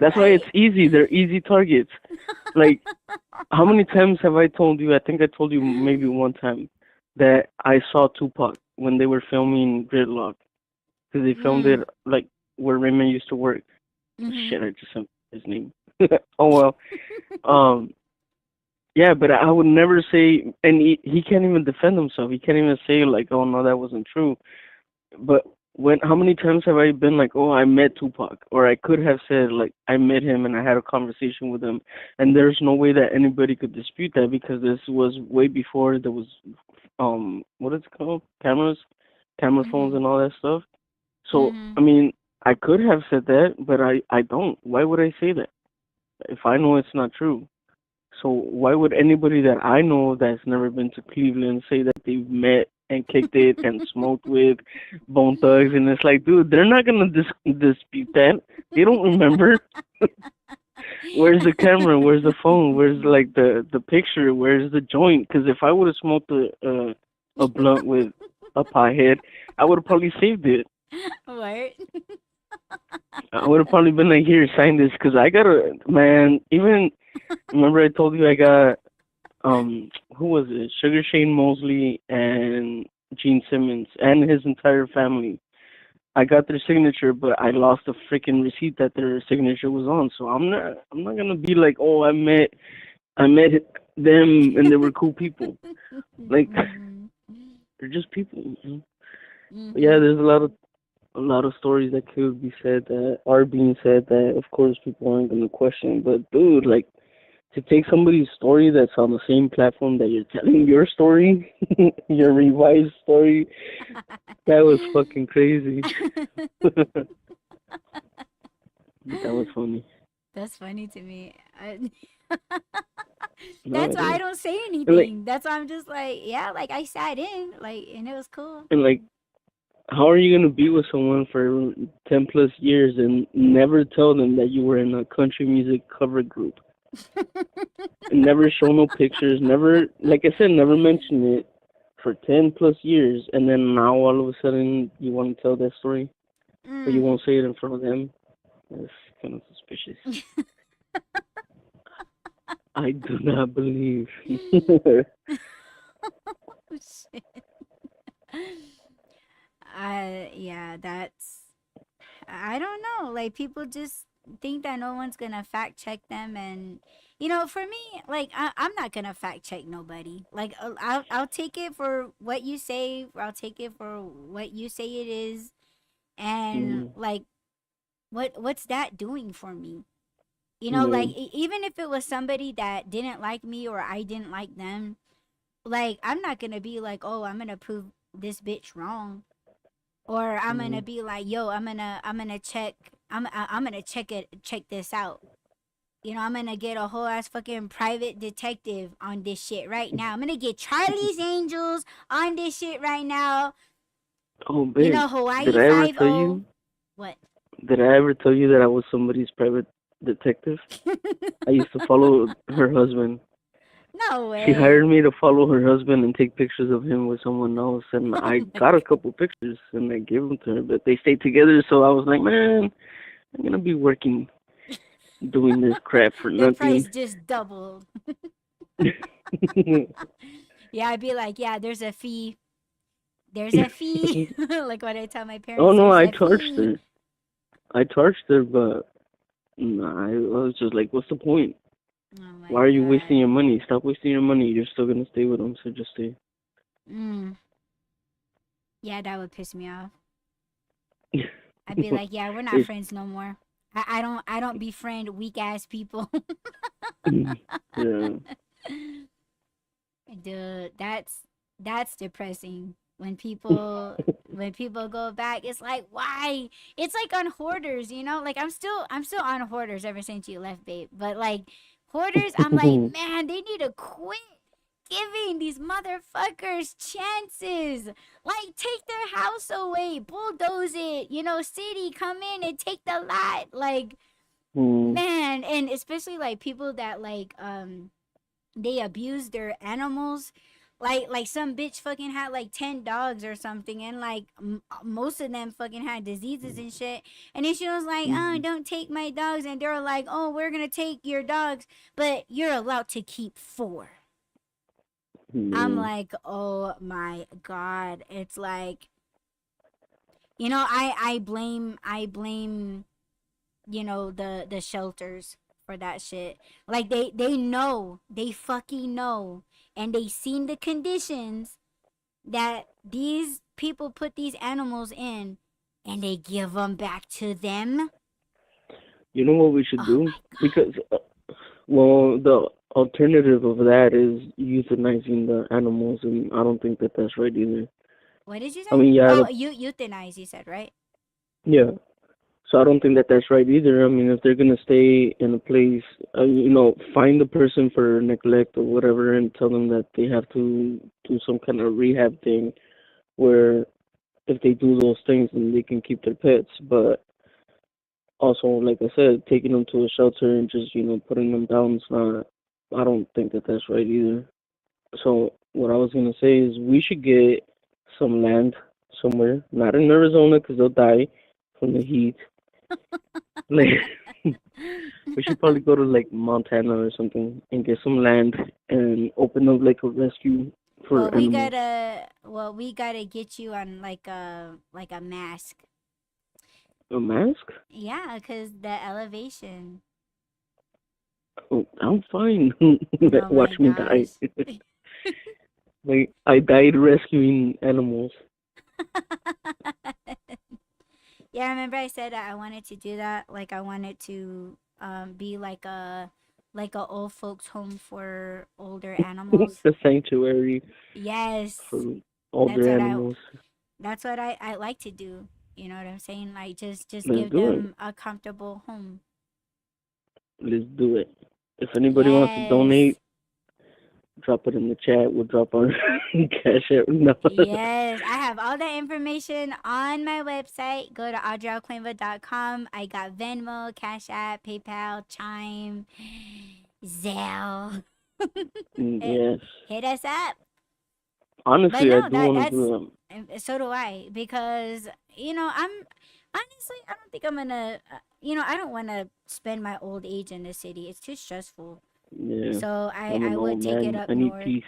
That's why it's right. easy. They're easy targets. Like, how many times have I told you? I think I told you maybe one time that I saw Tupac when they were filming Gridlock because they filmed it Mm. like where Raymond used to work. Mm-hmm. Shit, I just said his name. Oh well. Um. Yeah, but I would never say, and he can't even defend himself. He can't even say like, "Oh no, that wasn't true." But how many times have I been like, oh, I met Tupac, or I could have said like I met him and I had a conversation with him, and there's no way that anybody could dispute that because this was way before there was what is it called, camera phones Mm-hmm. and all that stuff. So Mm-hmm. I mean, I could have said that, but I don't. Why would I say that if I know it's not true? So why would anybody that I know that's never been to Cleveland say that they've met and kicked it and smoked with Bone Thugs? And it's like, dude, they're not gonna dispute that. They don't remember. Where's the camera? Where's the phone? Where's like the picture? Where's the joint? Because if I would have smoked a blunt with a pothead, I would have probably saved it. What? I would have probably been like, here, sign this, because I got a man. Even remember I told you I got who was it? Sugar Shane Mosley and Gene Simmons and his entire family. I got their signature, but I lost the freaking receipt that their signature was on. So I'm not gonna be like, oh, I met them and they were cool people. Like Mm-hmm. they're just people. You know? But yeah, Mm-hmm. there's a lot of stories that could be said that are being said that of course people aren't gonna question. But dude, like to take somebody's story that's on the same platform that you're telling your story, your revised story, that was fucking crazy. That was funny. That's funny to me. No, That's it why I is. don't say And like, anything. That's why I'm just like, yeah, like I sat in, like, and it was cool. and like, how are you gonna be with someone for 10 plus years and never tell them that you were in a country music cover group? And never show no pictures, never, like I said, never mention it for 10 plus years, and then now all of a sudden you want to tell that story, but you Mm. won't say it in front of them. That's kind of suspicious. I do not believe. Oh, shit. Yeah, I don't know. Like people just think that no one's gonna fact check them, and for me, like I'm not gonna fact check nobody. Like I'll take it for what you say. Or I'll take it for what you say it is, and Mm, like what's that doing for me? Like yeah. even if it was somebody that didn't like me or I didn't like them, like I'm not gonna be like, oh, I'm gonna prove this bitch wrong, or I'm gonna Mm. be like, yo, I'm gonna check, I'm gonna check this out. I'm gonna get a whole ass fucking private detective on this shit right now. I'm gonna get Charlie's Angels on this shit right now. Oh, babe, did Hawaii I ever 5 tell O. you? What? Did I ever tell you that I was somebody's private detective? I used to follow her husband. No She way. hired me to follow her husband and take pictures of him with someone else, and Oh I my got a god. couple pictures and I gave them to her, but they stayed together, so I was like, man, I'm gonna be working. doing this crap for The price nothing. just doubled. Yeah, I'd be like, yeah, there's a fee. There's a fee. Like what I tell my Oh parents, no, there's I a charged fee. her. I charged her, but nah, I was just like, what's the point? Oh my Why are you wasting god. your money? Stop wasting your money. You're still gonna stay with them, so just stay. Mm. Yeah, that would piss me off. I'd be like, yeah, we're not It, friends no more. I don't befriend weak ass people. yeah. Dude, that's depressing. When people go back, it's like why? It's like on hoarders, you know? Like I'm still on hoarders ever since you left, babe. But like hoarders, I'm like, man, they need to quit giving these motherfuckers chances. Like take their house away, bulldoze it, city, come in and take the lot. Like, Hmm. man, and especially like people that like they abuse their animals. Like some bitch fucking had like 10 dogs or something, and like most of them fucking had diseases and shit. And then she was like, oh, Hmm. don't take my dogs. And they're like, oh, we're gonna take your dogs, but you're allowed to keep 4. I'm Yeah. like, oh my god. It's like, I blame the shelters for that shit. Like they know, they fucking know, and they seen the conditions that these people put these animals in, and they give them back to them. You know what we should Oh do? my god. Because, well, the alternative of that is euthanizing the animals, and I don't think that that's right either. What did you I say? mean, yeah, Oh, you euthanize, you said, right? yeah. So I don't think that that's right either. I mean, if they're gonna stay in a place, find the person for neglect or whatever, and tell them that they have to do some kind of rehab thing, where if they do those things, then they can keep their pets. But also, like I said, taking them to a shelter and just putting them down is not. I don't think that that's right either. So what I was gonna say is we should get some land somewhere, not in Arizona, because they'll die from the heat. Like we should probably go to like Montana or something and get some land and open up like a rescue well for we animals. gotta well we gotta get you on like a mask. A mask? Yeah, because the elevation. Oh, I'm fine. Oh my Watch me die. gosh. Like I died rescuing animals. Yeah, I remember I said that I wanted to do that. Like I wanted to be like a old folks home for older animals. A sanctuary Yes. for That's older what I animals. that's what I like to do. You know what I'm saying? Like just Let's give do it. them a comfortable home. Let's do it. If anybody wants to Yes. donate, drop it in the chat. We'll drop our cash app. No. Yes, I have all that information on my website. Go to AudreyalKoinva.com. I got Venmo, Cash App, PayPal, Chime, Zelle. Eh, Yes. Hit us up. But Honestly, I no, do that want to that's do so do I, because I'm honestly, I don't think I'm gonna I don't want to spend my old age in the city. It's too stressful. Yeah. So I I'm I an would old take it man. up I need north. peace.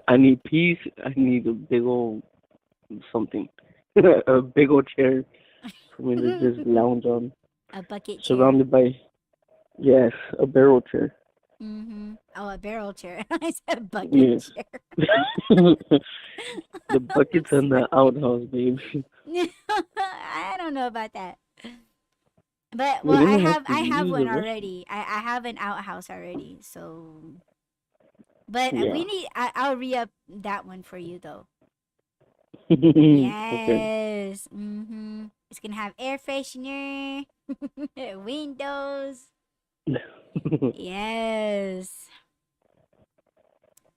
I need peace. I need a big old something. A big old chair for me to just lounge on. A bucket chair. Surrounded by, yes, a barrel chair. Oh, a barrel chair. I said bucket Yeah. chair. The I'm buckets and the sorry. outhouse, babe. I don't know about that. But We're well, I gonna have have to I have use the one restroom. already. I have an outhouse already. So, but Yeah. we need. I'll re up that one for you though. Okay. Yes. It's gonna have air freshener, windows. Yes.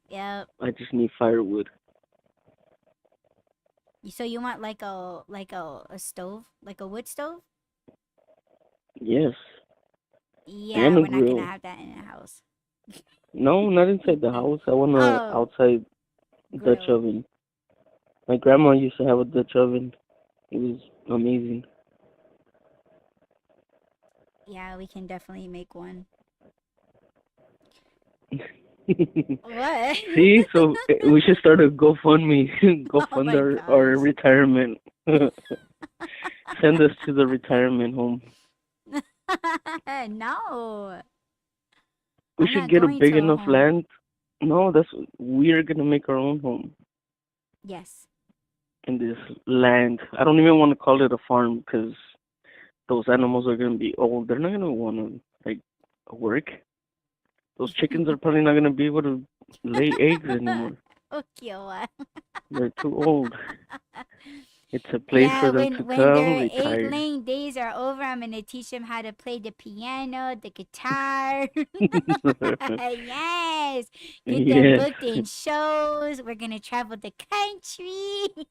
Yep. I just need firewood. So you want like a stove, like a wood stove? Yes. Yeah, And a we're not gonna grill. have that in the house. No, not inside the house. I want a Oh, outside Dutch grill. oven. My grandma used to have a Dutch oven. It was amazing. Yeah, we can definitely make one. What? See, so we should start a GoFundMe. Oh GoFund my our gosh. retirement. Send us to the retirement home. No, We I'm should not get a going big to a enough home. land. No, that's we're gonna make our own home Yes. in this land. I don't even want to call it a farm because those animals are gonna be old. They're not gonna want to like work. Those chickens are probably not gonna be able to lay eggs anymore. Okay. They're too old. It's a place Yeah, for them to when come their egg retired. laying days are over, I'm gonna teach them how to play the piano, the guitar. Yes, get them Yes, booked in shows. We're gonna travel the country.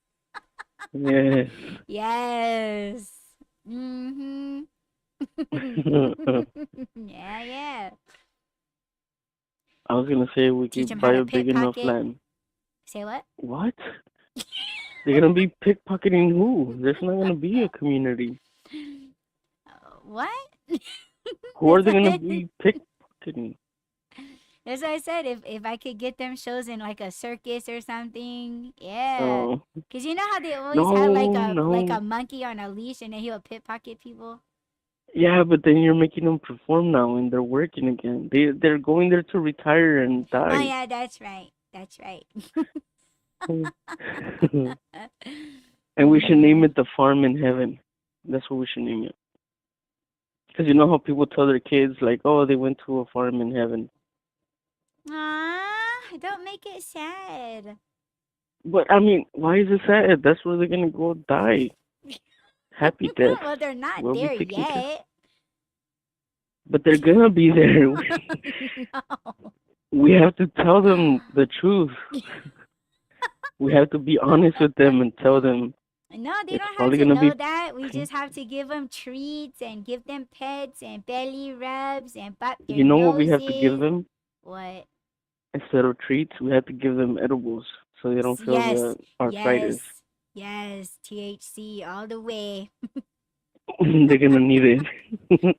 yes. Yes. Mm-hmm. Yeah, yeah. I was gonna say we Teach could them how buy to a big enough pickpocket. land. Say what? What? They're gonna be pickpocketing who? There's not gonna be a community. What? Who are That's they what, gonna be pickpocketing? that's what I said. If I could get them shows in like a circus or something, yeah. Oh, Cause you know how they always have no, like a no. monkey on a leash and then he'll pickpocket people. Yeah, but then you're making them perform now, and they're working again. They're going there to retire and Oh die. yeah, that's right. That's right. And we should name Mhm. it the farm in heaven. That's what we should name it. Because you know how people tell their kids like, "Oh, they went to a farm in heaven." Ah, don't make it sad. But I mean, why is it sad? That's where they're gonna go die. Happy death. Well, they're not We'll be there taking care. yet. But they're gonna be there. No. We have to tell them the truth. We have to be honest with them and tell them No, they it's don't have probably to gonna know be that. We pain. just have to give them treats and give them pets and belly rubs and pop their You know what we have to give noses. them? What? Instead of treats, we have to give them edibles so they don't feel Yes, the arthritis. yes, yes. THC all the way. They're gonna need it.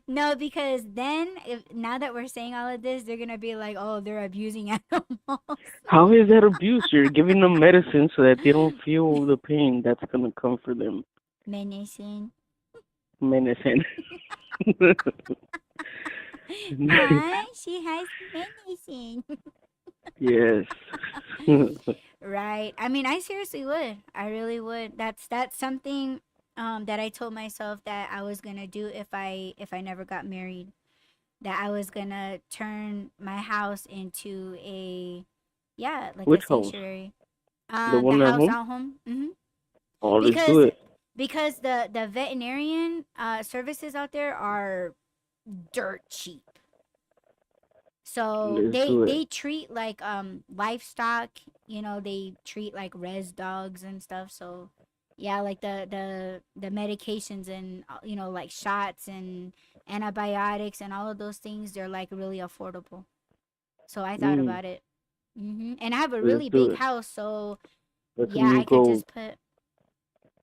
No, because then if now that we're saying all of this, they're gonna be like, "Oh, they're abusing animals." How is that abuse? You're giving them medicine so that they don't feel the pain that's gonna come for them. Menacing. Medicine. Ah, she has menacing. Yes. Right. I mean, I seriously would. I really would. That's something that I told myself that I was gonna do if I never got married. That I was gonna turn my house into a yeah, like a Which house? sanctuary. The The one at house home? out home. Mhm. Oh, let's do Because it. the veterinarian services out there are dirt cheap. So Let's do it. they treat like livestock, you know, they treat like res dogs and stuff. So yeah, like the medications and you know like shots and antibiotics and all of those things, they're like really affordable. So I thought Mm, about it. And I have a let's really do big it. house, so That's a yeah, new I could goal. just put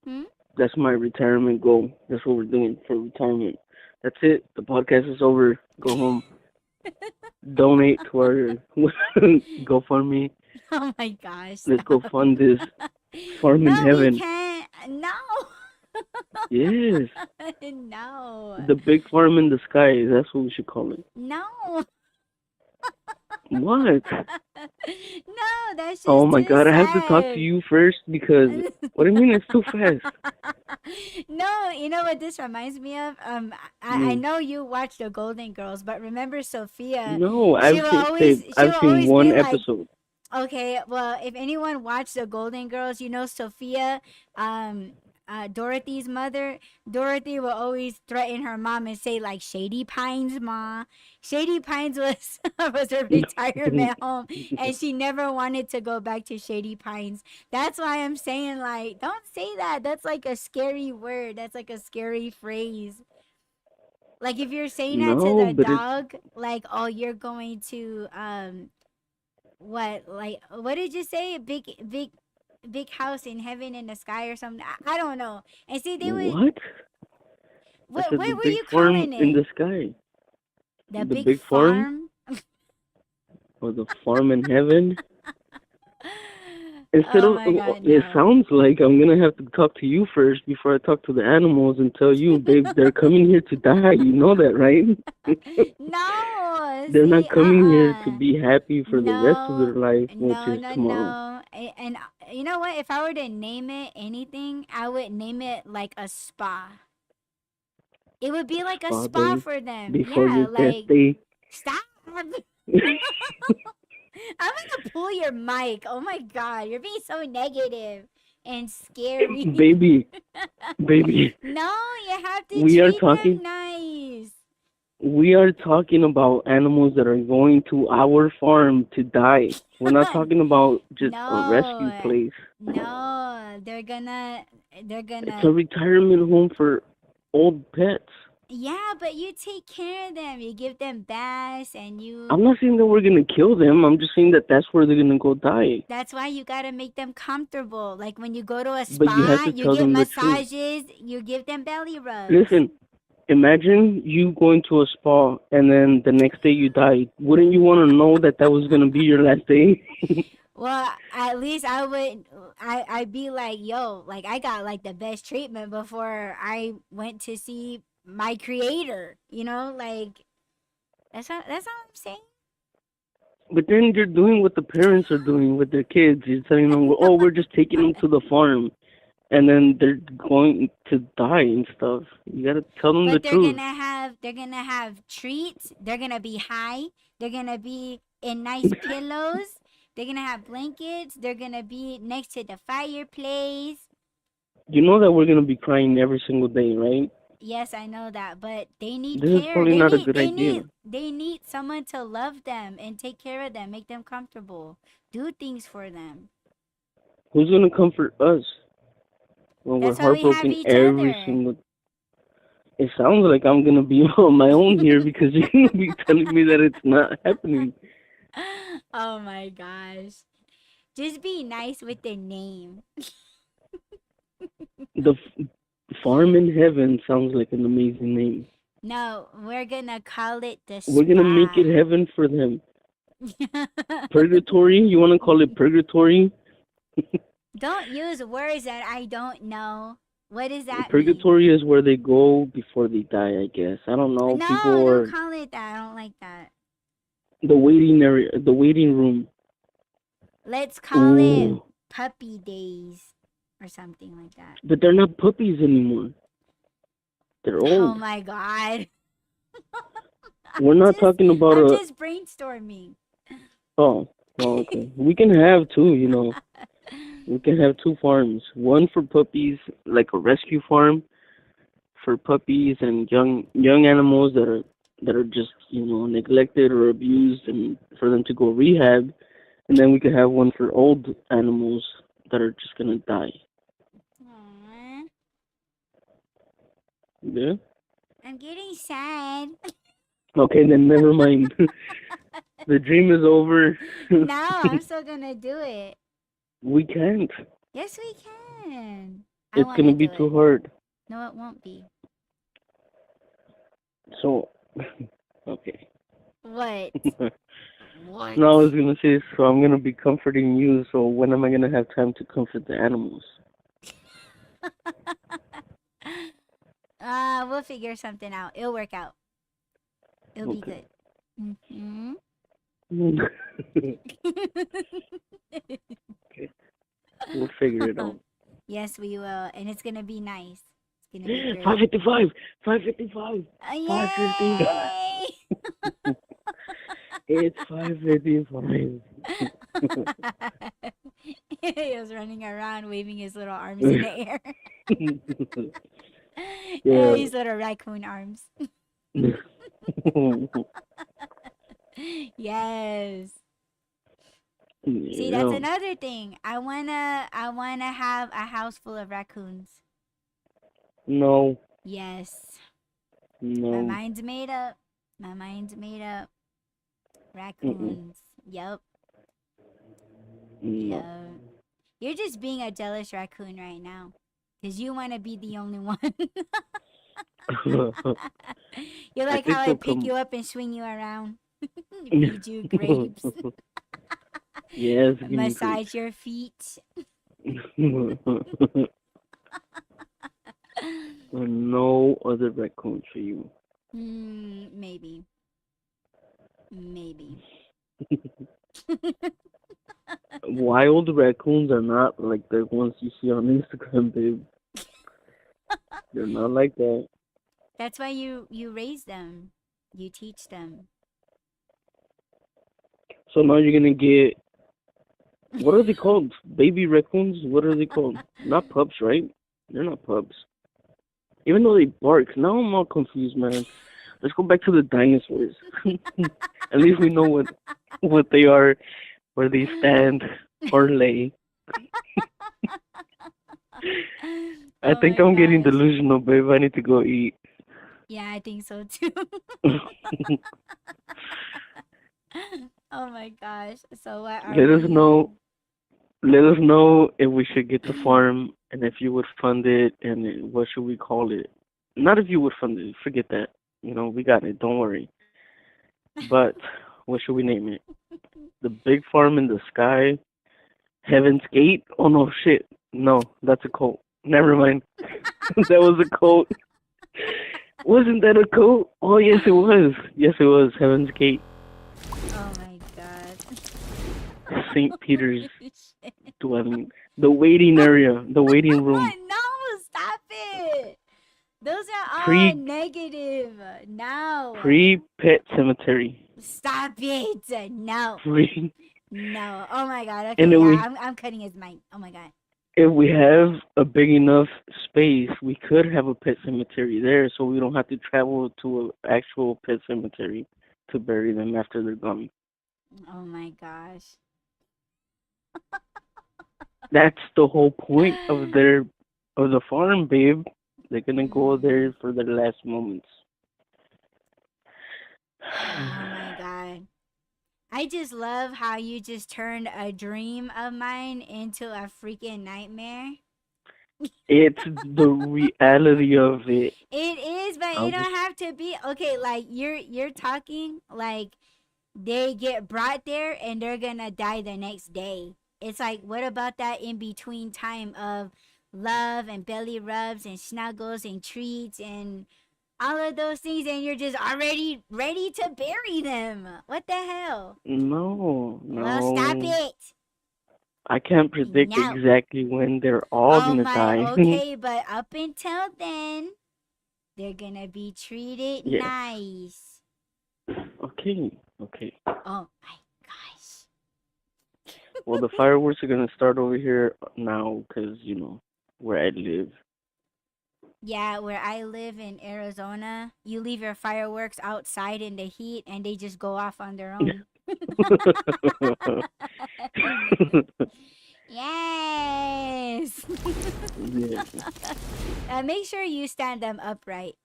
hmm? That's my retirement goal. That's what we're doing for retirement. That's it. The podcast is over. Go home. Donate to our GoFundMe. Oh my gosh, Let's go stop. fund this farm in No, we heaven. can't. No. Yes. No. The big farm in the sky. That's what we should call it. No. What? No, that's Oh just my too god, I have to talk to sad. you first because what do you mean it's too fast? No, you know what this reminds me of? I Mm. know you watch the Golden Girls, but remember Sophia? No, I've seen babe, She will I've seen always one be like, episode. okay, well, if anyone watched the Golden Girls, you know Sophia, um, Dorothy's mother. Dorothy will always threaten her mom and say like Shady Pines, ma. Shady Pines was was her retirement home, and she never wanted to go back to Shady Pines. That's why I'm saying like, don't say that. That's like a scary word. That's like a scary phrase. Like if you're saying that to No, the but it's dog, like, oh, you're going to what like what did you say big house in heaven in the sky or something. I don't know, and see they would what? I What said the were big you farm calling in it? the sky. The The big big farm farm? or the farm in heaven. Instead Oh of, my god, it no. sounds like I'm gonna have to talk to you first before I talk to the animals and tell you, babe, they're coming here to die. You know that, right? No, They're see, not coming here to uh-uh. be happy for the rest of No, their life, which no, is no, tomorrow. no. And you know what? If I were to name it anything, I would name it like a spa. It would be like a Spa spa day for them. before Yeah, your death like day. stop. I'm gonna pull your mic. Oh my god, you're being so negative and scary. Baby, baby, No, you have to we are treat talking them nice. we are talking about animals that are going to our farm to die. We're not talking about just a rescue No, place. no, they're It's a gonna, retirement home for old pets. yeah, but you take care of them. You give them baths and you, I'm not saying that we're gonna kill them. I'm just saying that that's where they're gonna go die. that's why you gotta make them comfortable. Like when you go to a But you have spa, to you tell get them the truth. massages, you give them belly rubs. Listen, imagine you going to a spa and then the next day you die. Wouldn't you want to know that that was gonna be your last day? Well, at least I would, I'd be like, yo, like I got like the best treatment before I went to see my creator. You know, like that's all I'm saying. But then you're doing what the parents are doing with their kids. You're telling them, No, "Oh, we're just taking them to the farm," and then they're going to die and stuff. You gotta tell them the but truth. they're gonna have treats. They're gonna be high. They're gonna be in nice pillows. They're gonna have blankets. They're gonna be next to the fireplace. You know that we're gonna be crying every single day, right? Yes, I know that, but they need This is care. probably not a good idea. They need someone to love them and take care of them, make them comfortable, do things for them. Who's gonna comfort us when we're That's why we have heartbroken each every other. single? It sounds like I'm gonna be on my own here because you're gonna be telling me that it's not happening. Oh my gosh. Just be nice with the name. The farm in heaven sounds like an amazing name. No, we're gonna call it the We're gonna make it spa. heaven for them. Purgatory? You wanna call it purgatory? Don't use words that I don't know. What does that mean? Purgatory is where they go before they die, I guess. I don't know. No, People don't are call it that. I don't like that. the waiting area, the waiting room. Let's call it Ooh, puppy days or something like that. but they're not puppies anymore. They're Oh old. my god. We're not talking about I'm a. just brainstorming. Oh, well, okay. We can have two. We can have two farms. One for puppies, like a rescue farm for puppies and young animals that are just neglected or abused, and for them to go rehab. And then we could have one for old animals that are just gonna die. Aw, Yeah. I'm getting sad. Okay, then never mind. The dream is over. No, I'm still gonna do it. We can't. Yes, we can. I It's want gonna to be do too it. hard. No, it won't be. So, okay. What? What? No, I was gonna say, so I'm gonna be comforting you. So when am I gonna have time to comfort the animals? We'll figure something out. It'll work out. It'll be Okay. good. Mm-hmm. Okay, we'll figure it out. Yes, we will, and it's gonna be nice. It's gonna be great. 555, 555, 550. Yay! It's 555. He was running around waving his little arms in the air. Yeah. His little raccoon arms. Yes. See, that's Yeah. another thing. I wanna have a house full of raccoons. No, Yes. My no. mind's made up. My mind's made up. Mm-mm. Raccoons. Yup. No. Yup. You're just being a jealous raccoon right now. Because you want to be the only one. You I like think how I they'll pick come. you up and swing you around, feed you grapes, Yes, give me grapes. massage your feet. No other raccoons for you. Maybe, maybe. Wild raccoons are not like the ones you see on Instagram, babe. They're not like that. That's why you raise them, you teach them. So now you're gonna get, what are they called? Baby raccoons? What are they called? Not pups, right? They're not pups. Even though they bark. Now I'm all confused, man. Let's go back to the dinosaurs. At least we know what they are, where they stand or lay. I Oh think my I'm getting gosh. delusional, babe. I need to go eat. Yeah, I think so too. Oh my gosh. So what are Let us know. we? Let us know if we should get the farm and if you would fund it and what should we call it. Not if you would fund it. Forget that. We got it. Don't worry. But what should we name it? The big farm in the sky, Heaven's Gate. Oh no, shit. No, that's a cult. Never mind. That was a cult. Wasn't that a cult? Oh yes, it was. Yes, it was Heaven's Gate, Oh my god. Saint Peter's Shit. dwelling, the waiting area, the waiting room, No, stop it. Those are all pre negative. No. pre pet cemetery, Stop it. No. pre. No. Oh my god. And Okay, then yeah, we, I'm cutting his mic. Oh my god. if we have a big enough space, we could have a pet cemetery there, so we don't have to travel to an actual pet cemetery to bury them after they're gone. Oh my gosh. That's the whole point of the farm, babe. They're gonna go Mm. there for their last moments. Oh my god. I just love how you just turned a dream of mine into a freaking nightmare. It's the reality of it. It is, but I'll it just don't have to be. Okay, like you're talking like they get brought there and they're gonna die the next day. It's like, what about that in between time of love and belly rubs and snuggles and treats and all of those things, and you're just already ready to bury them? What the hell? no, Well, stop no. it. I can't predict No. exactly when they're all Oh gonna my, die. okay, but up until then, they're gonna be treated Yes. nice. Okay. Okay. Oh my gosh. Well, the fireworks are gonna start over here now, 'cause where I live. Yeah, where I live in Arizona, you leave your fireworks outside in the heat and they just go off on their own. Yes. Yeah. Make sure you stand them upright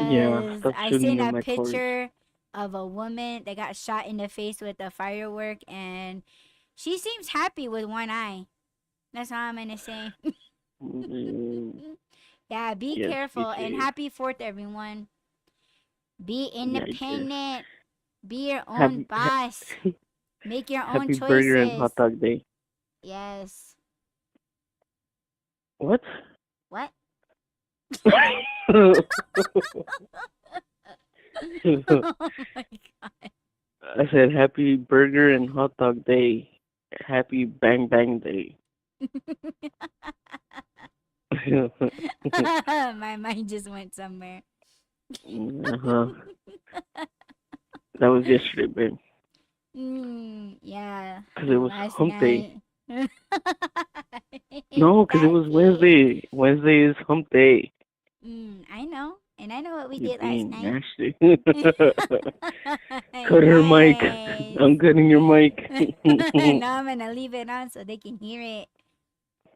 Yeah. because Stop I shooting seen in a my cars. picture of a woman that got shot in the face with a firework and she seems happy with one eye. That's all I'm going to say. Mm, Yeah, be yes. Be careful and safe. happy 4th, everyone. Be Yeah. Yeah. independent. Be your own Happy boss. Make your own Happy Burger and choices. Hot Dog Day. Yes. What? What? I Oh my god. said Happy Burger and Hot Dog Day. Happy Bang Bang Day. My mind just went somewhere. Uh-huh. That was yesterday, babe. Yeah, Because it was last hump day. night. No, because it Stop was it. Wednesday. Wednesday is hump day. I know. And I know what we You're did last being night. nasty. Cut her mic. Yes. I'm cutting your mic. Now I'm gonna leave it on so they can hear it.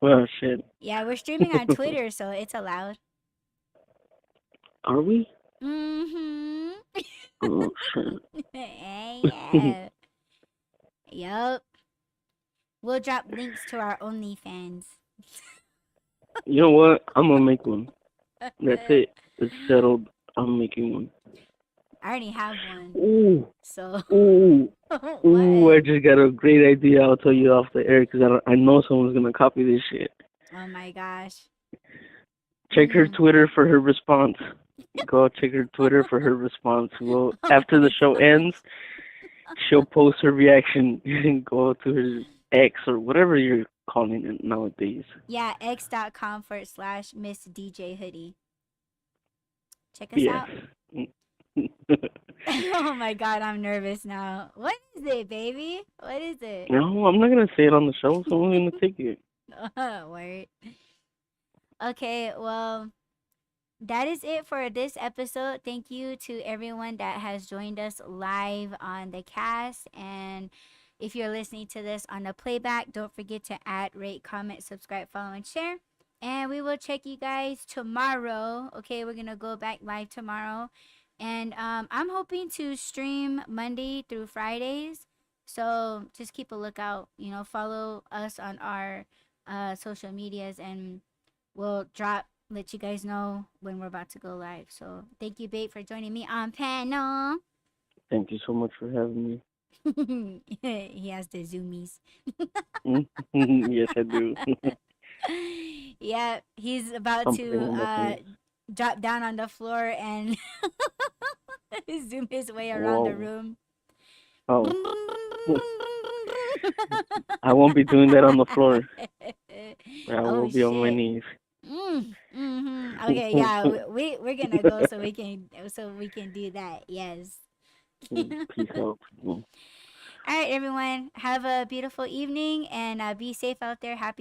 Oh, shit. Yeah, we're streaming on Twitter, so it's allowed. Are we? Mm-hmm. Oh, shit. Yeah. Yup. We'll drop links to our OnlyFans. You know what? I'm going to make one. That's it. It's settled. I'm making one. I already have one. Ooh, So ooh, ooh! what? I just got a great idea. I'll tell you off the air because I know someone's gonna copy this shit. Oh my gosh. Check her Mm. Twitter for her response. Go check her Twitter for her response. Well, Oh after the my show ends, gosh. she'll post her reaction and go to her ex or whatever you're calling it nowadays. Yeah, x.com/Miss DJ Hoodie. Check us Yes. out. Oh my god, I'm nervous now. What is it, baby? What is it? No, I'm not gonna say it on the show. Someone's gonna take it. Word. Okay, well, that is it for this episode. Thank you to everyone that has joined us live on the cast. And if you're listening to this on the playback, don't forget to add, rate, comment, subscribe, follow, and share. And we will check you guys tomorrow. Okay, we're gonna go back live tomorrow. And I'm hoping to stream Monday through Fridays. So just keep a lookout. Follow us on our social medias, and we'll let you guys know when we're about to go live. So thank you, babe, for joining me on panel. Thank you so much for having me. He has the zoomies. Yes, I do. Yeah, he's about I'm putting to on my pants. drop down on the floor and zoom his way around the Whoa. room. Oh, I won't be doing that on the floor. I will Oh be on my shit. knees. Okay, yeah, we're gonna go so we can do that. Yes. Peace out. All right, everyone. Have a beautiful evening and be safe out there. Happy